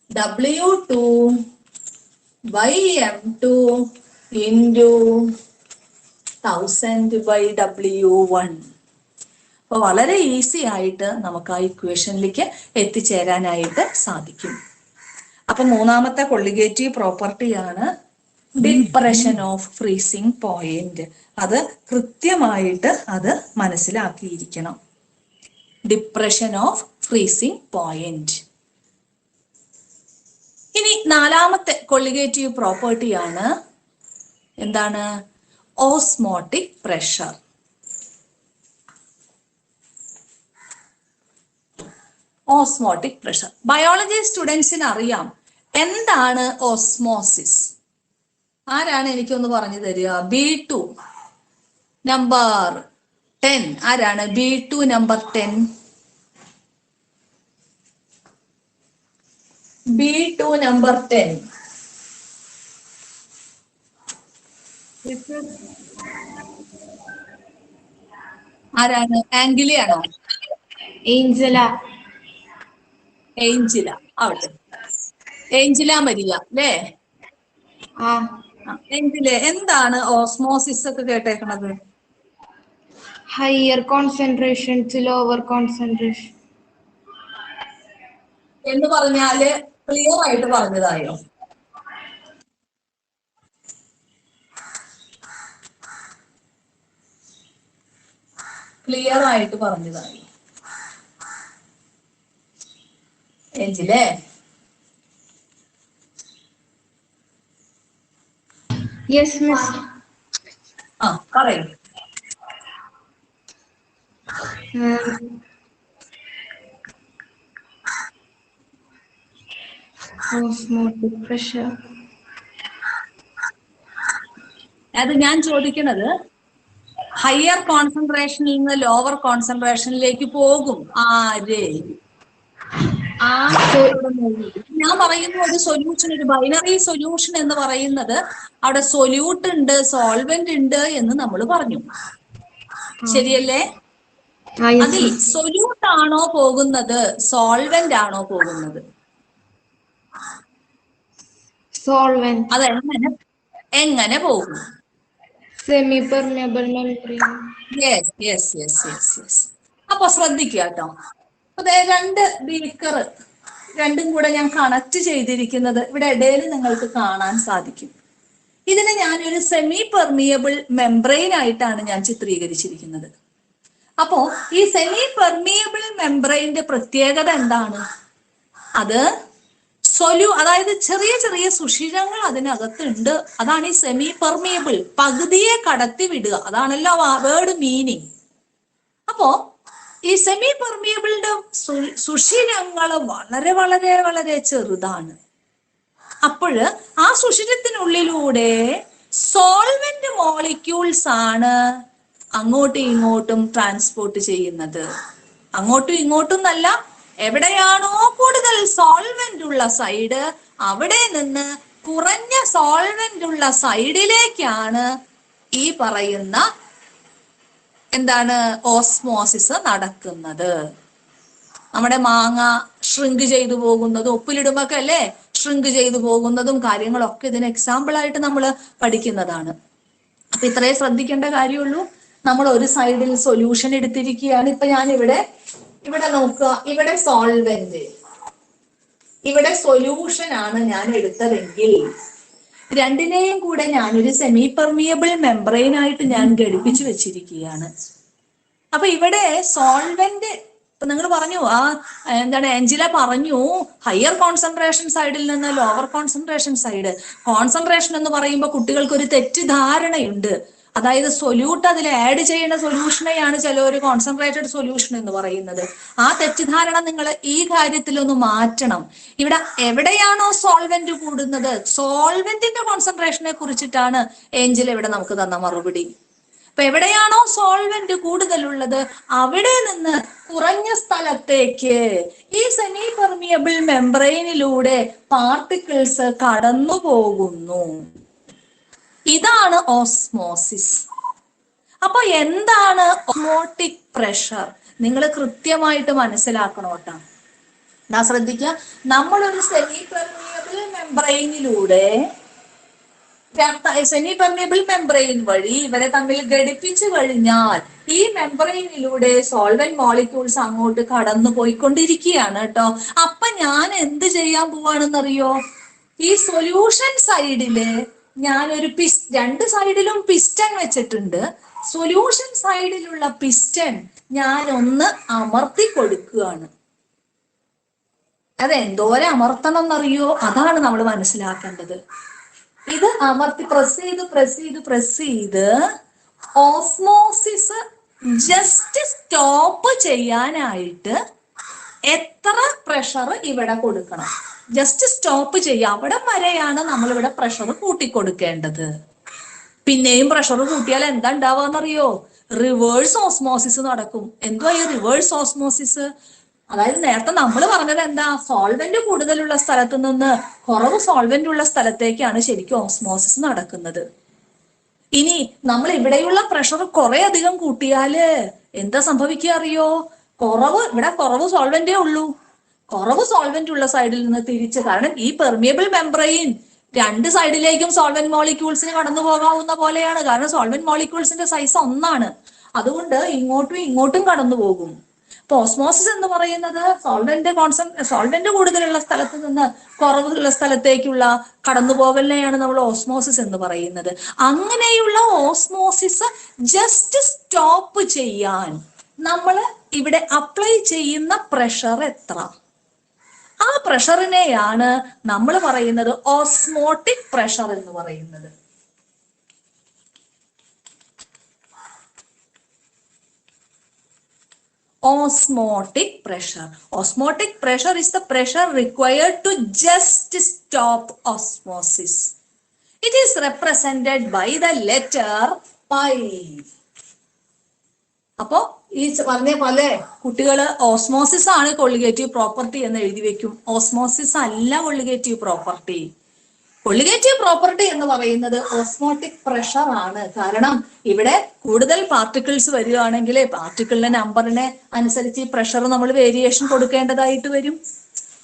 W2 by M2 × 1000 by W1. അപ്പൊ വളരെ ഈസി ആയിട്ട് നമുക്ക് ആ ഇക്വേഷനിലേക്ക് എത്തിച്ചേരാനായിട്ട് സാധിക്കും. അപ്പൊ മൂന്നാമത്തെ കൊള്ളിഗേറ്റീവ് പ്രോപ്പർട്ടിയാണ് ഡിപ്രഷൻ ഓഫ് ഫ്രീസിംഗ് പോയിന്റ്. അത് കൃത്യമായിട്ട് അത് മനസ്സിലാക്കിയിരിക്കണം. Depression of freezing point. ഇനി നാലാമത്തെ കൊള്ളിഗേറ്റീവ് പ്രോപ്പർട്ടിയാണ് എന്താണ്? Osmotic pressure. Osmotic pressure biology സ്റ്റുഡൻസിന് അറിയാം എന്താണ് ഓസ്മോസിസ്. ആരാണ് എനിക്കൊന്ന് പറഞ്ഞു തരിക? B2 നമ്പർ 10 ആരാണ്? B2 number 10. B2 നമ്പർ 10 ആരാണ്? ആംഗിലിയാണോ? ഏഞ്ചല. ഏഞ്ചില ആവട്ടെ. ഏഞ്ചില മരിയ അല്ലേ? ഏഞ്ചില, എന്താണ് ഓസ്മോസിസ് ഒക്കെ കേട്ടേക്കണത്? Higher concentration to lower concentration എന്ന് പറഞ്ഞാല് ക്ലിയർ ആയിട്ട് പറഞ്ഞതായോ? ക്ലിയർ ആയിട്ട് പറഞ്ഞതായി. ഏഞ്ചിലേ Yes, Miss. പറയൂ. Osmotic pressure. അത് ഞാൻ ചോദിക്കുന്നത് ഹയർ കോൺസെൻട്രേഷനിൽ നിന്ന് ലോവർ കോൺസെൻട്രേഷനിലേക്ക് പോകും ആര്? ഞാൻ പറയുന്ന ഒരു സൊല്യൂഷൻ, ഒരു ബൈനറി സൊല്യൂഷൻ എന്ന് പറയുന്നത് അവിടെ സൊല്യൂട്ട് ഉണ്ട്, സോൾവെന്റ് ഉണ്ട് എന്ന് നമ്മൾ പറഞ്ഞു, ശരിയല്ലേ? അതിൽ സൊല്യൂട്ട് ആണോ പോകുന്നത്, സോൾവെന്റ് ആണോ പോകുന്നത്? Solvent. അത് എങ്ങനെ പോകും? Semi-permeable membrane. Yes yes yes yes yes. അപ്പൊ ശ്രദ്ധിക്കുക കേട്ടോ. അതെ, രണ്ട് ബീക്കർ രണ്ടും കൂടെ ഞാൻ കണക്ട് ചെയ്തിരിക്കുന്നത് ഇവിടെ ഇടയിൽ നിങ്ങൾക്ക് കാണാൻ സാധിക്കും. ഇതിനെ ഞാനൊരു സെമി പെർമിയബിൾ മെംബ്രെയിൻ ആയിട്ടാണ് ഞാൻ ചിത്രീകരിച്ചിരിക്കുന്നത്. അപ്പോ ഈ സെമി പെർമിയബിൾ മെംബ്രെയിന്റെ പ്രത്യേകത എന്താണ്? അത് അതായത് ചെറിയ ചെറിയ സുഷിരങ്ങൾ അതിനകത്തുണ്ട്. അതാണ് ഈ സെമി പെർമിയബിൾ, പകുതിയെ കടത്തി വിടുക, അതാണല്ലോ വേർഡ് മീനിങ്. അപ്പോ ഈ സെമി പെർമിയബിളിന്റെ സുഷിരങ്ങൾ വളരെ വളരെ വളരെ ചെറുതാണ്. അപ്പോഴ് ആ സുഷിരത്തിനുള്ളിലൂടെ സോൾവെന്റ് മോളിക്യൂൾസ് ആണ് അങ്ങോട്ടും ഇങ്ങോട്ടും ട്രാൻസ്പോർട്ട് ചെയ്യുന്നത്. അങ്ങോട്ടും ഇങ്ങോട്ടും എന്നല്ല, എവിടെയാണോ കൂടുതൽ സോൾവെന്റ് ഉള്ള സൈഡ് അവിടെ നിന്ന് കുറഞ്ഞ സോൾവെന്റ് ഉള്ള സൈഡിലേക്കാണ് ഈ പറയുന്ന എന്താണ് ഓസ്മോസിസ് നടക്കുന്നത്. നമ്മുടെ മാങ്ങ ഷ്രിങ്ക് ചെയ്തു പോകുന്നതും ഉപ്പിലിടുമ്പൊക്കെ അല്ലേ ഷ്രിങ്ക് ചെയ്തു പോകുന്നതും കാര്യങ്ങളൊക്കെ ഇതിന് എക്സാമ്പിൾ ആയിട്ട് നമ്മൾ പഠിക്കുന്നതാണ്. അപ്പൊ ഇത്രയും ശ്രദ്ധിക്കേണ്ട കാര്യമുള്ളൂ. നമ്മൾ ഒരു സൈഡിൽ സൊല്യൂഷൻ എടുത്തിരിക്കുകയാണ്. ഇപ്പൊ ഞാൻ ഇവിടെ നോക്കുക, ഇവിടെ സോൾവെന്റ്, ഇവിടെ സൊല്യൂഷൻ ആണ് ഞാൻ എടുത്തതെങ്കിൽ രണ്ടിനെയും കൂടെ ഞാനൊരു സെമി പെർമിയബിൾ മെംബ്രെയിൻ ആയിട്ട് ഞാൻ ഘടിപ്പിച്ചു വെച്ചിരിക്കുകയാണ്. അപ്പൊ ഇവിടെ സോൾവെന്റ് ഇപ്പൊ നിങ്ങൾ പറഞ്ഞു, എന്താണ് ഏഞ്ചല പറഞ്ഞു, ഹയർ കോൺസെൻട്രേഷൻ സൈഡിൽ നിന്ന് ലോവർ കോൺസെൻട്രേഷൻ സൈഡ്. കോൺസെൻട്രേഷൻ എന്ന് പറയുമ്പോൾ കുട്ടികൾക്ക് ഒരു തെറ്റിദ്ധാരണയുണ്ട്. അതായത് സൊല്യൂട്ട് അതിൽ ആഡ് ചെയ്യുന്ന സൊല്യൂഷനെയാണ് ചിലർ കോൺസെൻട്രേറ്റഡ് സൊല്യൂഷൻ എന്ന് പറയുന്നത്. ആ തെറ്റിദ്ധാരണ നിങ്ങൾ ഈ കാര്യത്തിലൊന്ന് മാറ്റണം. ഇവിടെ എവിടെയാണോ സോൾവെന്റ് കൂടുന്നത്, സോൾവെന്റിന്റെ കോൺസെൻട്രേഷനെ കുറിച്ചിട്ടാണ് ഏഞ്ചൽ ഇവിടെ നമുക്ക് തന്ന മറുപടി. അപ്പൊ എവിടെയാണോ സോൾവെന്റ് കൂടുതലുള്ളത് അവിടെ നിന്ന് കുറഞ്ഞ സ്ഥലത്തേക്ക് ഈ സെമി പെർമിയബിൾ മെംബ്രെയിനിലൂടെ പാർട്ടിക്കിൾസ് കടന്നു പോകുന്നു. ഇതാണ് ഓസ്മോസിസ്. അപ്പൊ എന്താണ് ഓസ്മോട്ടിക് പ്രഷർ? നിങ്ങൾ കൃത്യമായിട്ട് മനസ്സിലാക്കണം കേട്ടോ. ഞാൻ ശ്രദ്ധിക്കുക, നമ്മളൊരു സെമി പെർമിയബിൾ മെംബ്രെയിനിലൂടെ സെമി പെർമിയബിൾ മെംബ്രെയിൻ വഴി ഇവരെ തമ്മിൽ ഘടിപ്പിച്ചു കഴിഞ്ഞാൽ ഈ മെംബ്രെയിനിലൂടെ സോൾവെന്റ് മോളിക്യൂൾസ് അങ്ങോട്ട് കടന്നു പോയിക്കൊണ്ടിരിക്കുകയാണ് കേട്ടോ. അപ്പൊ ഞാൻ എന്ത് ചെയ്യാൻ പോവാണെന്നറിയോ? ഈ സൊല്യൂഷൻ സൈഡില് ഞാനൊരു രണ്ട് സൈഡിലും പിസ്റ്റൺ വെച്ചിട്ടുണ്ട്. സൊല്യൂഷൻ സൈഡിലുള്ള പിസ്റ്റൺ ഞാൻ ഒന്ന് അമർത്തി കൊടുക്കുകയാണ്. അതെന്തോരം അമർത്തണം എന്നറിയോ? അതാണ് നമ്മൾ മനസ്സിലാക്കേണ്ടത്. ഇത് അമർത്തി പ്രസ് ചെയ്ത് ഓസ്മോസിസ് ജസ്റ്റ് സ്റ്റോപ്പ് ചെയ്യാനായിട്ട് എത്ര പ്രഷർ ഇവിടെ കൊടുക്കണം? ജസ്റ്റ് സ്റ്റോപ്പ് ചെയ്യുക, അവിടെ വരെയാണ് നമ്മൾ ഇവിടെ പ്രഷർ കൂട്ടിക്കൊടുക്കേണ്ടത്. പിന്നെയും പ്രഷർ കൂട്ടിയാൽ എന്താ ഉണ്ടാവാന്നറിയോ? റിവേഴ്സ് ഓസ്മോസിസ് നടക്കും. എന്തുവാ ഈ റിവേഴ്സ് ഓസ്മോസിസ്? അതായത് നേരത്തെ നമ്മൾ പറഞ്ഞത് എന്താ? സോൾവെന്റ് കൂടുതലുള്ള സ്ഥലത്ത് നിന്ന് കുറവ് സോൾവെന്റ് ഉള്ള സ്ഥലത്തേക്കാണ് ശരിക്കും ഓസ്മോസിസ് നടക്കുന്നത്. ഇനി നമ്മൾ ഇവിടെയുള്ള പ്രഷർ കുറെ അധികം കൂട്ടിയാല് എന്താ സംഭവിക്കുക അറിയോ? ഇവിടെ കുറവ് സോൾവെന്റേ ഉള്ളൂ. കുറവ് സോൾവെന്റ് ഉള്ള സൈഡിൽ നിന്ന് തിരിച്ച്, കാരണം ഈ പെർമിയബിൾ മെംബ്രെയിൻ രണ്ട് സൈഡിലേക്കും സോൾവെന്റ് മോളിക്യൂൾസിന് കടന്നു പോകാവുന്ന പോലെയാണ്. കാരണം സോൾവെന്റ് മോളിക്യൂൾസിന്റെ സൈസ് ഒന്നാണ്, അതുകൊണ്ട് ഇങ്ങോട്ടും ഇങ്ങോട്ടും കടന്നു പോകും. അപ്പൊ ഓസ്മോസിസ് എന്ന് പറയുന്നത് സോൾവെന്റ് കൂടുതലുള്ള സ്ഥലത്ത് നിന്ന് കുറവുള്ള സ്ഥലത്തേക്കുള്ള കടന്നുപോകലിനെയാണ് നമ്മൾ ഓസ്മോസിസ് എന്ന് പറയുന്നത്. അങ്ങനെയുള്ള ഓസ്മോസിസ് ജസ്റ്റ് സ്റ്റോപ്പ് ചെയ്യാൻ നമ്മൾ ഇവിടെ അപ്ലൈ ചെയ്യുന്ന പ്രഷർ എത്ര, ആ പ്രഷറിനെയാണ് നമ്മൾ പറയുന്നത് ഓസ്മോട്ടിക് പ്രഷർ എന്ന് പറയുന്നത്. Osmotic pressure. Osmotic pressure is the pressure required to just stop osmosis. It is represented by the letter pi. അപ്പോ ഈ പറഞ്ഞ പോലെ കുട്ടികൾ ഓസ്മോസിസ് ആണ് കൊള്ളിഗേറ്റീവ് പ്രോപ്പർട്ടി എന്ന് എഴുതി വെക്കും. ഓസ്മോസിസ് അല്ല കൊള്ളിഗേറ്റീവ് പ്രോപ്പർട്ടി. കൊള്ളിഗേറ്റീവ് പ്രോപ്പർട്ടി എന്ന് പറയുന്നത് ഓസ്മോട്ടിക് പ്രഷർ ആണ്. കാരണം ഇവിടെ കൂടുതൽ പാർട്ടിക്കിൾസ് വരികയാണെങ്കിൽ പാർട്ടിക്കിളിന്റെ നമ്പറിനെ അനുസരിച്ച് ഈ പ്രഷർ നമ്മൾ വേരിയേഷൻ കൊടുക്കേണ്ടതായിട്ട് വരും.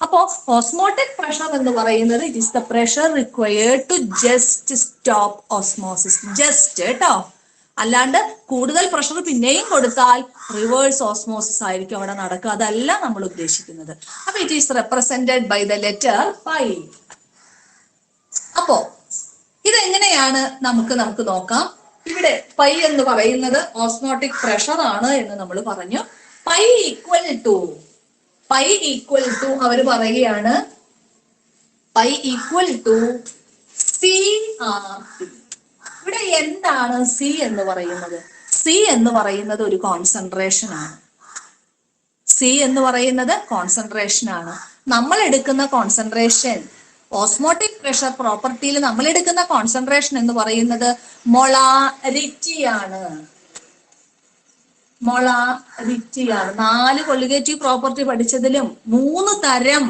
അപ്പോ ഓസ്മോട്ടിക് പ്രഷർ എന്ന് പറയുന്നത് it is the pressure required to just stop osmosis. Just കേട്ടോ, അല്ലാണ്ട് കൂടുതൽ പ്രഷർ പിന്നെയും കൊടുത്താൽ റിവേഴ്സ് ഓസ്മോസിസ് ആയിരിക്കും അവിടെ നടക്കുക. അതല്ല നമ്മൾ ഉദ്ദേശിക്കുന്നത്. അപ്പൊ it is represented by the letter pi. അപ്പോ ഇതെങ്ങനെയാണ് നമുക്ക് നോക്കാം. ഇവിടെ പൈ എന്ന് പറയുന്നത് ഓസ്മോട്ടിക് പ്രഷർ ആണ് എന്ന് നമ്മൾ പറഞ്ഞു. പൈ ഈക്വൽ ടു അവർ പറയുകയാണ് പൈ ഈക്വൽ ടു CRT. ഇവിടെ എന്താണ് സി എന്ന് പറയുന്നത്? സി എന്ന് പറയുന്നത് ഒരു കോൺസെൻട്രേഷൻ ആണ്. സി എന്ന് പറയുന്നത് കോൺസെൻട്രേഷൻ ആണ്. നമ്മൾ എടുക്കുന്ന കോൺസെൻട്രേഷൻ ഓസ്മോട്ടിക് പ്രഷർ പ്രോപ്പർട്ടിയിൽ നമ്മൾ എടുക്കുന്ന കോൺസെൻട്രേഷൻ എന്ന് പറയുന്നത് മൊളാരിറ്റിയാണ്. 4 കൊള്ളിഗേറ്റീവ് പ്രോപ്പർട്ടി പഠിച്ചതിലും 3 തരം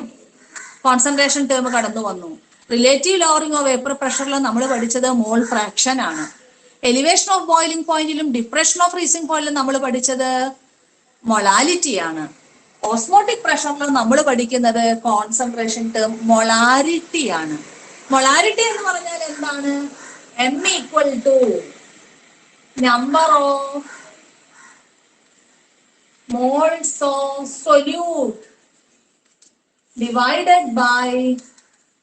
കോൺസെൻട്രേഷൻ ടേം കടന്നു വന്നു. റിലേറ്റീവ് ലോവറിംഗ് ഓഫ് വേപ്പർ പ്രഷറിൽ നമ്മൾ പഠിച്ചത് മോൾ ഫ്രാക്ഷൻ ആണ്. എലിവേഷൻ ഓഫ് ബോയിലിംഗ് പോയിന്റിലും ഡിപ്രഷൻ ഓഫ് ഫ്രീസിംഗ് പോയിന്റിലും നമ്മൾ പഠിച്ചത് മൊളാലിറ്റിയാണ്. ഓസ്മോട്ടിക് പ്രഷറിൽ നമ്മൾ പഠിക്കുന്നത് കോൺസെൻട്രേഷൻ ടേം മൊളാരിറ്റി ആണ്. മൊളാരിറ്റി എന്ന് പറഞ്ഞാൽ എന്താണ്? M equal to number of moles of solute divided by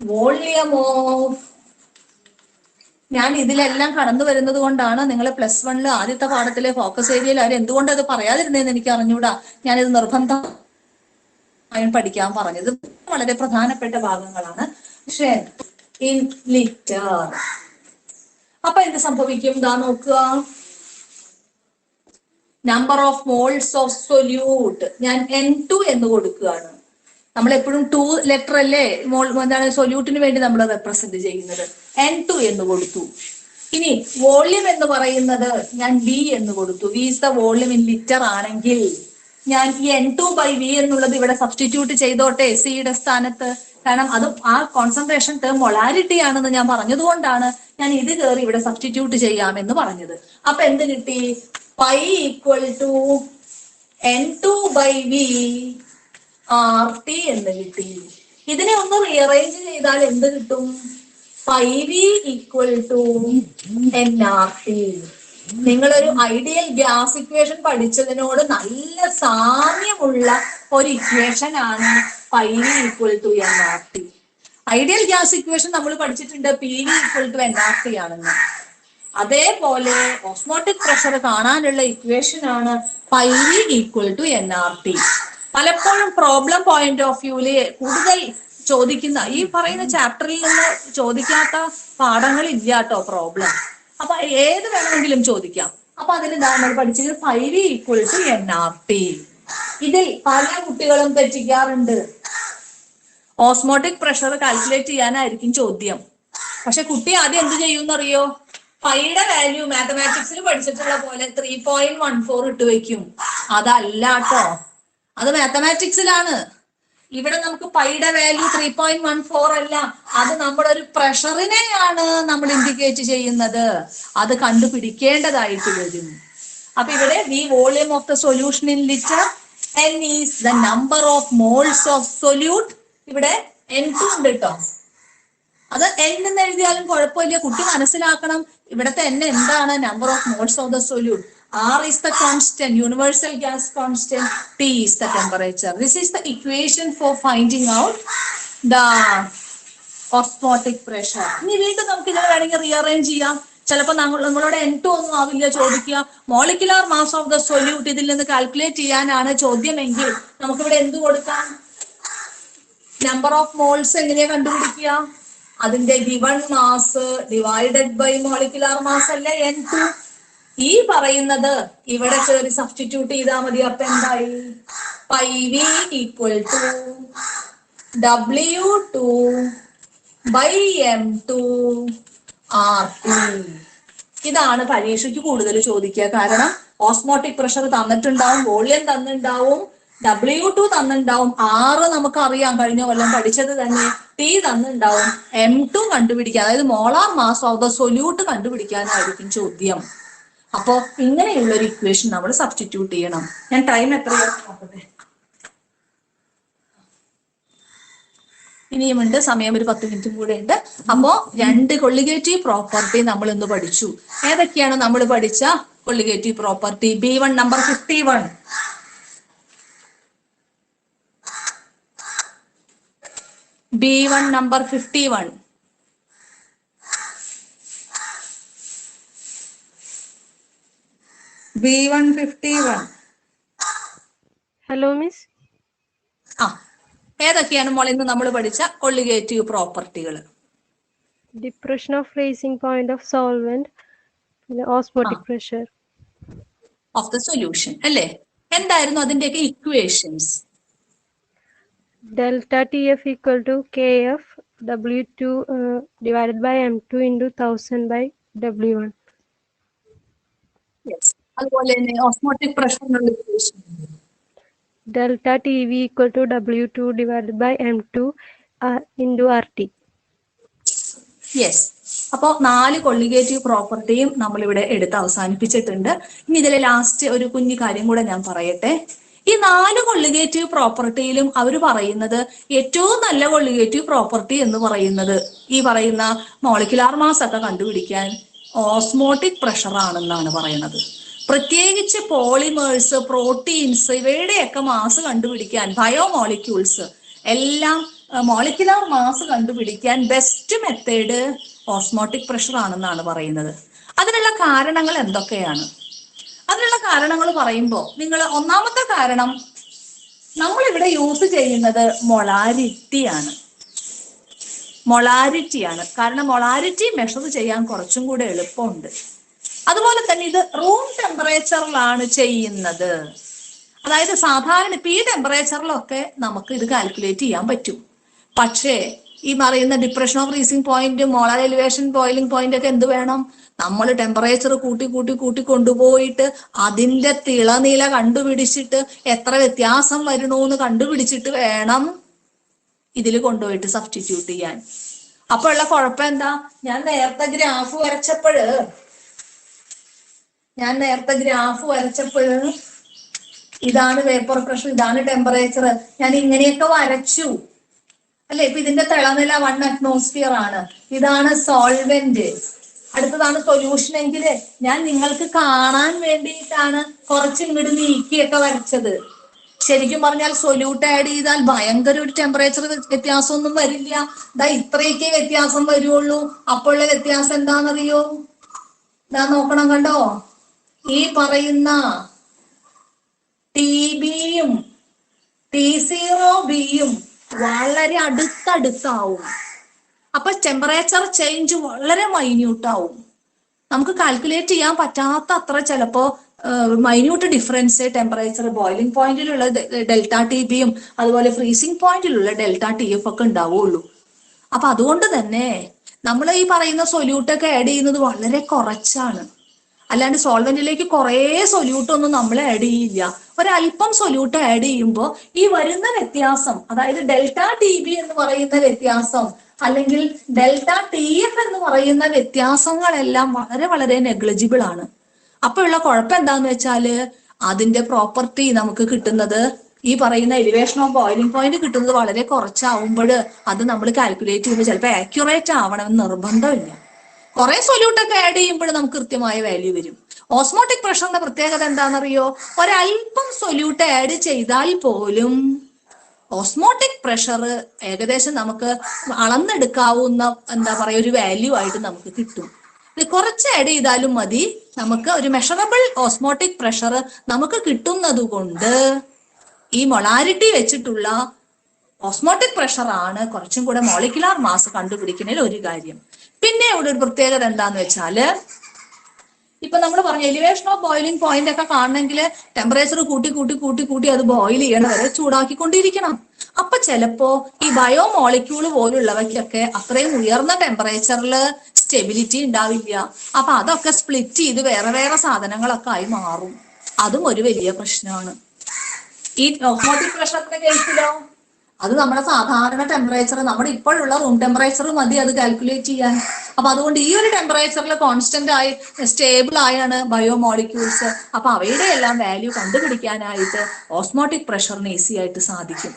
volume of. ഞാൻ ഇതിലെല്ലാം കടന്നു വരുന്നത് കൊണ്ടാണ് നിങ്ങൾ +1 ആദ്യത്തെ പാഠത്തിലെ ഫോക്കസ് ഏരിയയിൽ അവർ എന്തുകൊണ്ട് അത് പറയാതിരുന്നതെന്ന് എനിക്ക് അറിഞ്ഞൂടാ. ഞാനിത് നിർബന്ധം പഠിക്കാൻ പറഞ്ഞത്. വളരെ പ്രധാനപ്പെട്ട ഭാഗങ്ങളാണ്. പക്ഷേ ഇൻ ലിറ്റർ അപ്പൊ എന്ത് സംഭവിക്കും? ഇതാ നോക്കുക, number of moles of solute ഞാൻ N2 എന്ന് കൊടുക്കുകയാണ്. നമ്മൾ എപ്പോഴും 2 ലെറ്റർ അല്ലേ എന്താണ് സൊല്യൂട്ടിന് വേണ്ടി നമ്മൾ റെപ്രസെന്റ് ചെയ്യുന്നത്. N2 എന്ന് കൊടുത്തു. ഇനി വോള്യം എന്ന് പറയുന്നത് ഞാൻ V എന്ന് കൊടുത്തു. V is the volume in litre ആണെങ്കിൽ ഞാൻ ഈ N2/V എന്നുള്ളത് ഇവിടെ സബ്സ്റ്റിറ്റ്യൂട്ട് ചെയ്തോട്ടെ സിയുടെ സ്ഥാനത്ത്. കാരണം അതും ആ കോൺസെൻട്രേഷൻ ടേം മൊളാരിറ്റി ആണെന്ന് ഞാൻ പറഞ്ഞതുകൊണ്ടാണ് ഞാൻ ഇത് കയറി ഇവിടെ സബ്സ്റ്റിറ്റ്യൂട്ട് ചെയ്യാമെന്ന് പറഞ്ഞത്. അപ്പൊ എന്ത് കിട്ടി? Pi equal to N2/V RT എന്ന് കിട്ടി. ഇതിനെ ഒന്ന് റീഅറേഞ്ച് ചെയ്താൽ എന്ത് കിട്ടും? 5V equal to nRT. നിങ്ങളൊരു ഐഡിയൽ ഗ്യാസ് ഇക്വേഷൻ പഠിച്ചതിനോട് നല്ല സാമ്യമുള്ള ഒരു ഇക്വേഷൻ ആണ് 5V equal to nRT. Ideal gas equation നമ്മൾ പഠിച്ചിട്ടുണ്ട് PV ഈക്വൽ ടു nRT ആണെന്ന്. അതേപോലെ ഓസ്മോട്ടിക് പ്രഷർ കാണാനുള്ള ഇക്വേഷൻ ആണ് 5V ഈക്വൽ ടു nRT. പലപ്പോഴും പ്രോബ്ലം പോയിന്റ് ഓഫ് വ്യൂല് കൂടുതൽ ചോദിക്കുന്ന ഈ പറയുന്ന ചാപ്റ്ററിൽ നിന്ന് ചോദിക്കാത്ത പാഠങ്ങൾ ഇല്ല കേട്ടോ പ്രോബ്ലം. അപ്പൊ ഏത് വേണമെങ്കിലും ചോദിക്കാം. അപ്പൊ അതിന് നമ്മൾ പഠിച്ചത് 5V ഈക്വൽ ടു nRT. ഇതിൽ പല കുട്ടികളും തെറ്റിക്കാറുണ്ട്. ഓസ്മോട്ടിക് പ്രഷർ കാൽക്കുലേറ്റ് ചെയ്യാനായിരിക്കും ചോദ്യം. പക്ഷെ കുട്ടി ആദ്യം എന്ത് ചെയ്യുമെന്നറിയോ? പൈയുടെ വാല്യൂ മാത്തമാറ്റിക്സിൽ പഠിച്ചിട്ടുള്ള പോലെ 3.14 ഇട്ട് വെക്കും. അതല്ല കേട്ടോ, അത് മാത്തമാറ്റിക്സിലാണ്. ഇവിടെ നമുക്ക് പൈയുടെ വാല്യൂ 3.14 അല്ല, അത് നമ്മളൊരു പ്രഷറിനെയാണ് നമ്മൾ ഇൻഡിക്കേറ്റ് ചെയ്യുന്നത്. അത് കണ്ടുപിടിക്കേണ്ടതായിട്ട് വരും. അപ്പൊ ഇവിടെ the volume of the solution in liter, n is the number of moles of solute. ഇവിടെ N2 ഉണ്ട് കേട്ടോ. അത് n എന്ന് എഴുതിയാലും കുഴപ്പമില്ല. കുട്ടി മനസ്സിലാക്കണം ഇവിടത്തെ n എന്താണ്? Number of moles of the solute. R is the constant, universal gas constant. T is the temperature. This is the equation for finding out the osmotic pressure. ഇനി വീണ്ടും നമുക്ക് ഇതിനെ വേണമെങ്കിൽ റീഅറേഞ്ച് ചെയ്യാം. ചിലപ്പോൾ നമ്മളോട് N2 ഒന്നും ആവില്ല ചോദിക്കുക. Molecular mass of the solute ഇതിൽ നിന്ന് കാൽക്കുലേറ്റ് ചെയ്യാനാണ് ചോദ്യമെങ്കിൽ നമുക്കിവിടെ എന്ത് കൊടുക്കാം? നമ്പർ ഓഫ് മോൾസ് എങ്ങനെയാ കണ്ടുപിടിക്കുക? അതിന്റെ given mass divided by molecular mass അല്ലേ N2. ഈ പറയുന്നത് ഇവിടെ കയറി സബ്സ്റ്റിറ്റ്യൂട്ട് ചെയ്താൽ മതി. അപ്പൊ എന്തായി? πV equal to W2 by M2 R2. ഇതാണ് പരീക്ഷയ്ക്ക് കൂടുതൽ ചോദിക്കുക. കാരണം ഓസ്മോട്ടിക് പ്രഷർ തന്നിട്ടുണ്ടാവും, വോളിയം തന്നിട്ടുണ്ടാവും, W2 തന്നിട്ടുണ്ടാവും, R നമുക്കറിയാം കഴിഞ്ഞ കൊല്ലം പഠിച്ചത് തന്നെ, T തന്നിട്ടുണ്ടാവും, M2 കണ്ടുപിടിക്കാൻ, അതായത് molar mass of the solute കണ്ടുപിടിക്കാനായിരിക്കും ചോദ്യം. അപ്പോ ഇങ്ങനെയുള്ള ഒരു ഇക്വേഷൻ നമ്മൾ സബ്സ്റ്റിറ്റ്യൂട്ട് ചെയ്യണം. ഞാൻ ടൈം എത്രയാണ് നോക്കട്ടെ. ഇനിയുമുണ്ട് സമയം, ഒരു 10 മിനിറ്റും കൂടെ ഉണ്ട്. അപ്പോ 2 കൊള്ളിഗേറ്റീവ് പ്രോപ്പർട്ടി നമ്മൾ ഇന്ന് പഠിച്ചു. ഏതൊക്കെയാണ് നമ്മൾ പഠിച്ച കൊള്ളിഗേറ്റീവ് പ്രോപ്പർട്ടി? B1 number 51, B1 number 51, B1 51. Hello miss. ഏതൊക്കെയാണ് മോൾ ഇന്ന് നമ്മൾ പഠിച്ച കൊള്ളിഗേറ്റീവ് പ്രോപ്പർട്ടികൾ? Depression of freezing point of solvent, പിന്നെ osmotic pressure of the solution അല്ലേ? എന്തായിരുന്നു അതിന്റെയൊക്കെ equations? Delta TF equal to KF W2 divided by M2 into 1000 by W1. അതുപോലെ തന്നെ ഓസ്മോട്ടിക് പ്രഷറിനുള്ള equation delta TV equal to W2 divided by M2 into RT. Yes. അപ്പോൾ 4 കൊള്ളിഗേറ്റീവ് പ്രോപ്പർട്ടിയും നമ്മളിവിടെ എടുത്ത് അവസാനിപ്പിച്ചിട്ടുണ്ട്. ഇനി ഇതിലെ ലാസ്റ്റ് ഒരു കുഞ്ഞു കാര്യം കൂടെ ഞാൻ പറയട്ടെ. ഈ 4 കൊള്ളിഗേറ്റീവ് പ്രോപ്പർട്ടിയിലും അവർ പറയുന്നത് ഏറ്റവും നല്ല കൊള്ളിഗേറ്റീവ് പ്രോപ്പർട്ടി എന്ന് പറയുന്നത് ഈ പറയുന്ന മോളിക്കുലാർ മാസ് ഒക്കെ കണ്ടുപിടിക്കാൻ ഓസ്മോട്ടിക് പ്രഷർ ആണെന്നാണ് പറയുന്നത്. പ്രത്യേകിച്ച് പോളിമേഴ്സ്, പ്രോട്ടീൻസ്, ഇവയുടെയൊക്കെ മാസ് കണ്ടുപിടിക്കാൻ, ബയോമോളിക്യൂൾസ് എല്ലാം മോളിക്കുലാർ മാസ് കണ്ടുപിടിക്കാൻ ബെസ്റ്റ് മെത്തേഡ് ഓസ്മോട്ടിക് പ്രഷർ ആണെന്നാണ് പറയുന്നത്. അതിനുള്ള കാരണങ്ങൾ എന്തൊക്കെയാണ്? അതിനുള്ള കാരണങ്ങൾ പറയുമ്പോൾ നിങ്ങൾ ഒന്നാമത്തെ കാരണം, നമ്മളിവിടെ യൂസ് ചെയ്യുന്നത് മൊളാരിറ്റിയാണ്. കാരണം മൊളാരിറ്റി മെഷർ ചെയ്യാൻ കുറച്ചും കൂടെ എളുപ്പമുണ്ട്. അതുപോലെ തന്നെ ഇത് റൂം ടെമ്പറേച്ചറിലാണ് ചെയ്യുന്നത്. അതായത് സാധാരണ ഇപ്പൊ ഈ ടെമ്പറേച്ചറിലൊക്കെ നമുക്ക് ഇത് കാൽക്കുലേറ്റ് ചെയ്യാൻ പറ്റും. പക്ഷേ ഈ പറയുന്ന depression of freezing point, molar elevation, boiling point ഒക്കെ എന്ത് വേണം? നമ്മൾ ടെമ്പറേച്ചർ കൂട്ടി കൊണ്ടുപോയിട്ട് അതിന്റെ തിളനില കണ്ടുപിടിച്ചിട്ട് എത്ര വ്യത്യാസം വരണോന്ന് കണ്ടുപിടിച്ചിട്ട് വേണം ഇതിൽ കൊണ്ടുപോയിട്ട് സബ്സ്റ്റിറ്റ്യൂട്ട് ചെയ്യാൻ. അപ്പൊ ഉള്ള കുഴപ്പം എന്താ? ഞാൻ നേരത്തെ ഗ്രാഫ് വരച്ചപ്പോഴ് ഇതാണ് വേപ്പർ പ്രഷർ, ഇതാണ് ടെമ്പറേച്ചർ, ഞാൻ ഇങ്ങനെയൊക്കെ വരച്ചു അല്ലെ? ഇപ്പൊ ഇതിന്റെ തിളനില 1 atmosphere ആണ്, ഇതാണ് സോൾവെന്റ്, അടുത്തതാണ് സൊല്യൂഷൻ എങ്കിൽ ഞാൻ നിങ്ങൾക്ക് കാണാൻ വേണ്ടിയിട്ടാണ് കുറച്ച് ഇങ്ങോട്ട് നീക്കിയൊക്കെ വരച്ചത്. ശരിക്കും പറഞ്ഞാൽ സൊല്യൂട്ട് ആഡ് ചെയ്താൽ ഭയങ്കര ഒരു ടെമ്പറേച്ചർ വ്യത്യാസമൊന്നും വരില്ല. ഇത്രയൊക്കെ വ്യത്യാസം വരുള്ളൂ. അപ്പോഴുള്ള വ്യത്യാസം എന്താണെന്നറിയോ? നോക്കണം, കണ്ടോ? ഈ പറയുന്ന TBയും T0Bയും വളരെ അടുത്തടുത്താവും. അപ്പൊ ടെമ്പറേച്ചർ ചേഞ്ച് വളരെ മൈന്യൂട്ട് ആവും. നമുക്ക് കാൽക്കുലേറ്റ് ചെയ്യാൻ പറ്റാത്ത അത്ര ചിലപ്പോ മൈന്യൂട്ട് ഡിഫറൻസ് ടെമ്പറേച്ചർ ബോയിലിംഗ് പോയിന്റിലുള്ള ഡെൽറ്റ TBയും അതുപോലെ ഫ്രീസിംഗ് പോയിന്റിലുള്ള ഡെൽറ്റ TF ഒക്കെ ഉണ്ടാവുള്ളൂ. അപ്പൊ അതുകൊണ്ട് തന്നെ നമ്മൾ ഈ പറയുന്ന സൊല്യൂട്ടൊക്കെ ആഡ് ചെയ്യുന്നത് വളരെ കുറച്ചാണ്. അല്ലാണ്ട് സോൾവെന്റിലേക്ക് കുറേ സൊല്യൂട്ട് ഒന്നും നമ്മൾ ആഡ് ചെയ്യില്ല. ഒരല്പം സൊല്യൂട്ട് ആഡ് ചെയ്യുമ്പോൾ ഈ വരുന്ന വ്യത്യാസം, അതായത് ഡെൽറ്റ TB എന്ന് പറയുന്ന വ്യത്യാസം അല്ലെങ്കിൽ ഡെൽറ്റ TF എന്ന് പറയുന്ന വ്യത്യാസങ്ങളെല്ലാം വളരെ വളരെ നെഗ്ലിജിബിൾ ആണ്. അപ്പൊ ഉള്ള കുഴപ്പം എന്താന്ന് വെച്ചാല് അതിന്റെ പ്രോപ്പർട്ടി നമുക്ക് കിട്ടുന്നത്, ഈ പറയുന്ന എലിവേഷൻ ഓഫ് ബോയിലിംഗ് പോയിന്റ് കിട്ടുന്നത് വളരെ കുറച്ചാവുമ്പോൾ അത് നമ്മൾ കാൽക്കുലേറ്റ് ചെയ്യുമ്പോൾ ചിലപ്പോൾ ആക്യുറേറ്റ് ആവണമെന്ന് നിർബന്ധമില്ല. കുറെ സൊല്യൂട്ടൊക്കെ ആഡ് ചെയ്യുമ്പോൾ നമുക്ക് കൃത്യമായ വാല്യൂ വരും. ഓസ്മോട്ടിക് പ്രഷറിന്റെ പ്രത്യേകത എന്താണെന്നറിയോ? ഒരല്പം സൊല്യൂട്ട് ആഡ് ചെയ്താൽ പോലും ഓസ്മോട്ടിക് പ്രഷർ ഏകദേശം നമുക്ക് അളന്നെടുക്കാവുന്ന ഒരു വാല്യൂ ആയിട്ട് നമുക്ക് കിട്ടും. ഇത് കുറച്ച് ആഡ് ചെയ്താലും മതി, നമുക്ക് ഒരു മെഷറബിൾ ഓസ്മോട്ടിക് പ്രഷർ നമുക്ക് കിട്ടുന്നത് കൊണ്ട് ഈ മൊളാരിറ്റി വെച്ചിട്ടുള്ള ഓസ്മോട്ടിക് പ്രഷർ ആണ് കുറച്ചും കൂടെ മോളിക്കുലാർ മാസ് കണ്ടുപിടിക്കുന്നതിൽ ഒരു കാര്യം. പിന്നെ ഇവിടെ ഒരു പ്രത്യേകത എന്താന്ന് വെച്ചാല്, ഇപ്പൊ നമ്മൾ പറഞ്ഞു എലിവേഷൻ ഓഫ് ബോയിലിംഗ് പോയിന്റ് ഒക്കെ കാണണമെങ്കിൽ ടെമ്പറേച്ചർ കൂട്ടി അത് ബോയിൽ ചെയ്യണ വരെ ചൂടാക്കിക്കൊണ്ടിരിക്കണം. അപ്പൊ ചിലപ്പോ ഈ ബയോമോളിക്യൂൾ പോലുള്ളവയ്ക്കൊക്കെ അത്രയും ഉയർന്ന ടെമ്പറേച്ചറിൽ സ്റ്റെബിലിറ്റി ഉണ്ടാവില്ല. അപ്പൊ അതൊക്കെ സ്പ്ലിറ്റ് ചെയ്ത് വേറെ വേറെ സാധനങ്ങളൊക്കെ ആയി മാറും. അതും ഒരു വലിയ പ്രശ്നമാണ്. ഈ ഓസ്മോട്ടിക് പ്രഷറിന്റെ കേസിലോ അത് നമ്മുടെ സാധാരണ ടെമ്പറേച്ചർ, നമ്മുടെ ഇപ്പോഴുള്ള റൂം ടെമ്പറേച്ചർ മതി അത് കാൽക്കുലേറ്റ് ചെയ്യാൻ. അപ്പൊ അതുകൊണ്ട് ഈ ഒരു ടെമ്പറേച്ചറിൽ കോൺസ്റ്റന്റ് ആയി സ്റ്റേബിൾ ആയാണ് ബയോമോളിക്യൂൾസ്. അപ്പൊ അവയുടെ എല്ലാം വാല്യൂ കണ്ടുപിടിക്കാനായിട്ട് ഓസ്മോട്ടിക് പ്രഷറിന് ഈസി ആയിട്ട് സാധിക്കും.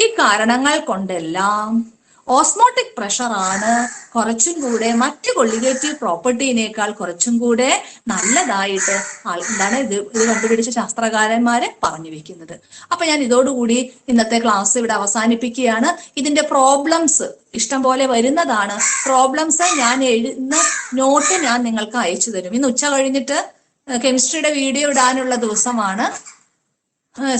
ഈ കാരണങ്ങൾ കൊണ്ടെല്ലാം ഓസ്മോട്ടിക് പ്രഷർ ആണ് കുറച്ചും കൂടെ മറ്റ് കൊള്ളിഗേറ്റീവ് പ്രോപ്പർട്ടീനേക്കാൾ കുറച്ചും കൂടെ നല്ലതായിട്ട് എന്താണ് ഇത് കണ്ടുപിടിച്ച ശാസ്ത്രകാരന്മാരെ പറഞ്ഞു വെക്കുന്നത്. അപ്പൊ ഞാൻ ഇതോടുകൂടി ഇന്നത്തെ ക്ലാസ് ഇവിടെ അവസാനിപ്പിക്കുകയാണ്. ഇതിന്റെ പ്രോബ്ലംസ് ഇഷ്ടം പോലെ വരുന്നതാണ്. പ്രോബ്ലംസ് ഞാൻ എഴുതുന്ന നോട്ട് ഞാൻ നിങ്ങൾക്ക് അയച്ചു തരും. ഇന്ന് ഉച്ച കഴിഞ്ഞിട്ട് കെമിസ്ട്രിയുടെ വീഡിയോ ഇടാനുള്ള ദിവസമാണ്.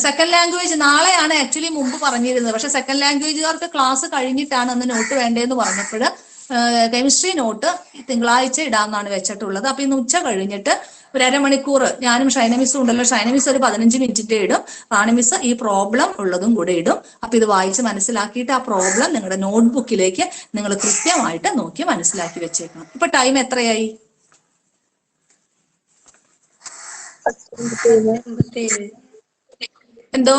സെക്കൻഡ് ലാംഗ്വേജ് നാളെയാണ് ആക്ച്വലി മുമ്പ് പറഞ്ഞിരുന്നത്. പക്ഷെ സെക്കൻഡ് ലാംഗ്വേജുകാർക്ക് ക്ലാസ് കഴിഞ്ഞിട്ടാണ് അന്ന് നോട്ട് വേണ്ടതെന്ന് പറഞ്ഞപ്പോൾ കെമിസ്ട്രി നോട്ട് തിങ്കളാഴ്ച ഇടാമെന്നാണ് വെച്ചിട്ടുള്ളത്. അപ്പൊ ഇന്ന് ഉച്ച കഴിഞ്ഞിട്ട് ഒരു അരമണിക്കൂർ ഞാനും ഷൈനമിസും ഉണ്ടല്ലോ, ഷൈനമിസ് ഒരു 15 മിനിറ്റിന്റെ ഇടും, റാണിമിസ് ഈ പ്രോബ്ലം ഉള്ളതും കൂടെ ഇടും. അപ്പൊ ഇത് വായിച്ച് മനസ്സിലാക്കിയിട്ട് ആ പ്രോബ്ലം നിങ്ങളുടെ നോട്ട്ബുക്കിലേക്ക് നിങ്ങൾ കൃത്യമായിട്ട് നോക്കി മനസ്സിലാക്കി വെച്ചേക്കണം. ഇപ്പൊ ടൈം എത്രയായി? എന്തോ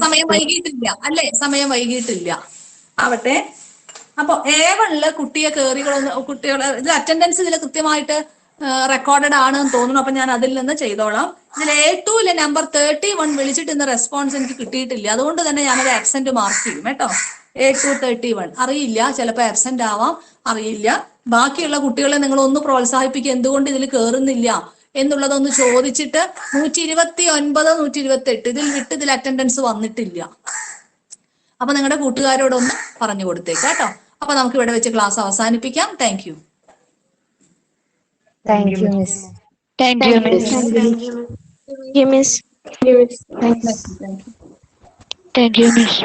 സമയം വൈകിട്ടില്ല അല്ലേ? സമയം വൈകിട്ടില്ല ആവട്ടെ. അപ്പൊ A1 കുട്ടികളെ ഇത് അറ്റൻഡൻസ് ഇതിൽ കൃത്യമായിട്ട് റെക്കോർഡഡ് ആണെന്ന് തോന്നുന്നു. അപ്പൊ ഞാൻ അതിൽ നിന്ന് ചെയ്തോളാം. ഇതിൽ A2 നമ്പർ 31 വിളിച്ചിട്ട് ഇന്ന് റെസ്പോൺസ് എനിക്ക് കിട്ടിയിട്ടില്ല. അതുകൊണ്ട് തന്നെ ഞാനത് ആബ്സെന്റ് മാർക്ക് ചെയ്യും കേട്ടോ. A2 31 അറിയില്ല, ചിലപ്പോൾ ആബ്സെന്റ് ആവാം, അറിയില്ല. ബാക്കിയുള്ള കുട്ടികളെ നിങ്ങൾ ഒന്ന് പ്രോത്സാഹിപ്പിക്കുക, എന്തുകൊണ്ട് ഇതിൽ കയറുന്നില്ല എന്നുള്ളതൊന്ന് ചോദിച്ചിട്ട്. 129, 128 ഇതിൽ അറ്റൻഡൻസ് വന്നിട്ടില്ല. അപ്പൊ നിങ്ങളുടെ കൂട്ടുകാരോടൊന്ന് പറഞ്ഞു കൊടുത്തേക്ക് കേട്ടോ. അപ്പൊ നമുക്ക് ഇവിടെ വെച്ച് ക്ലാസ് അവസാനിപ്പിക്കാം. Thank you. Thank you, Miss. Thank you, Miss. Thank you, Miss. Thank you. Thank you, Miss.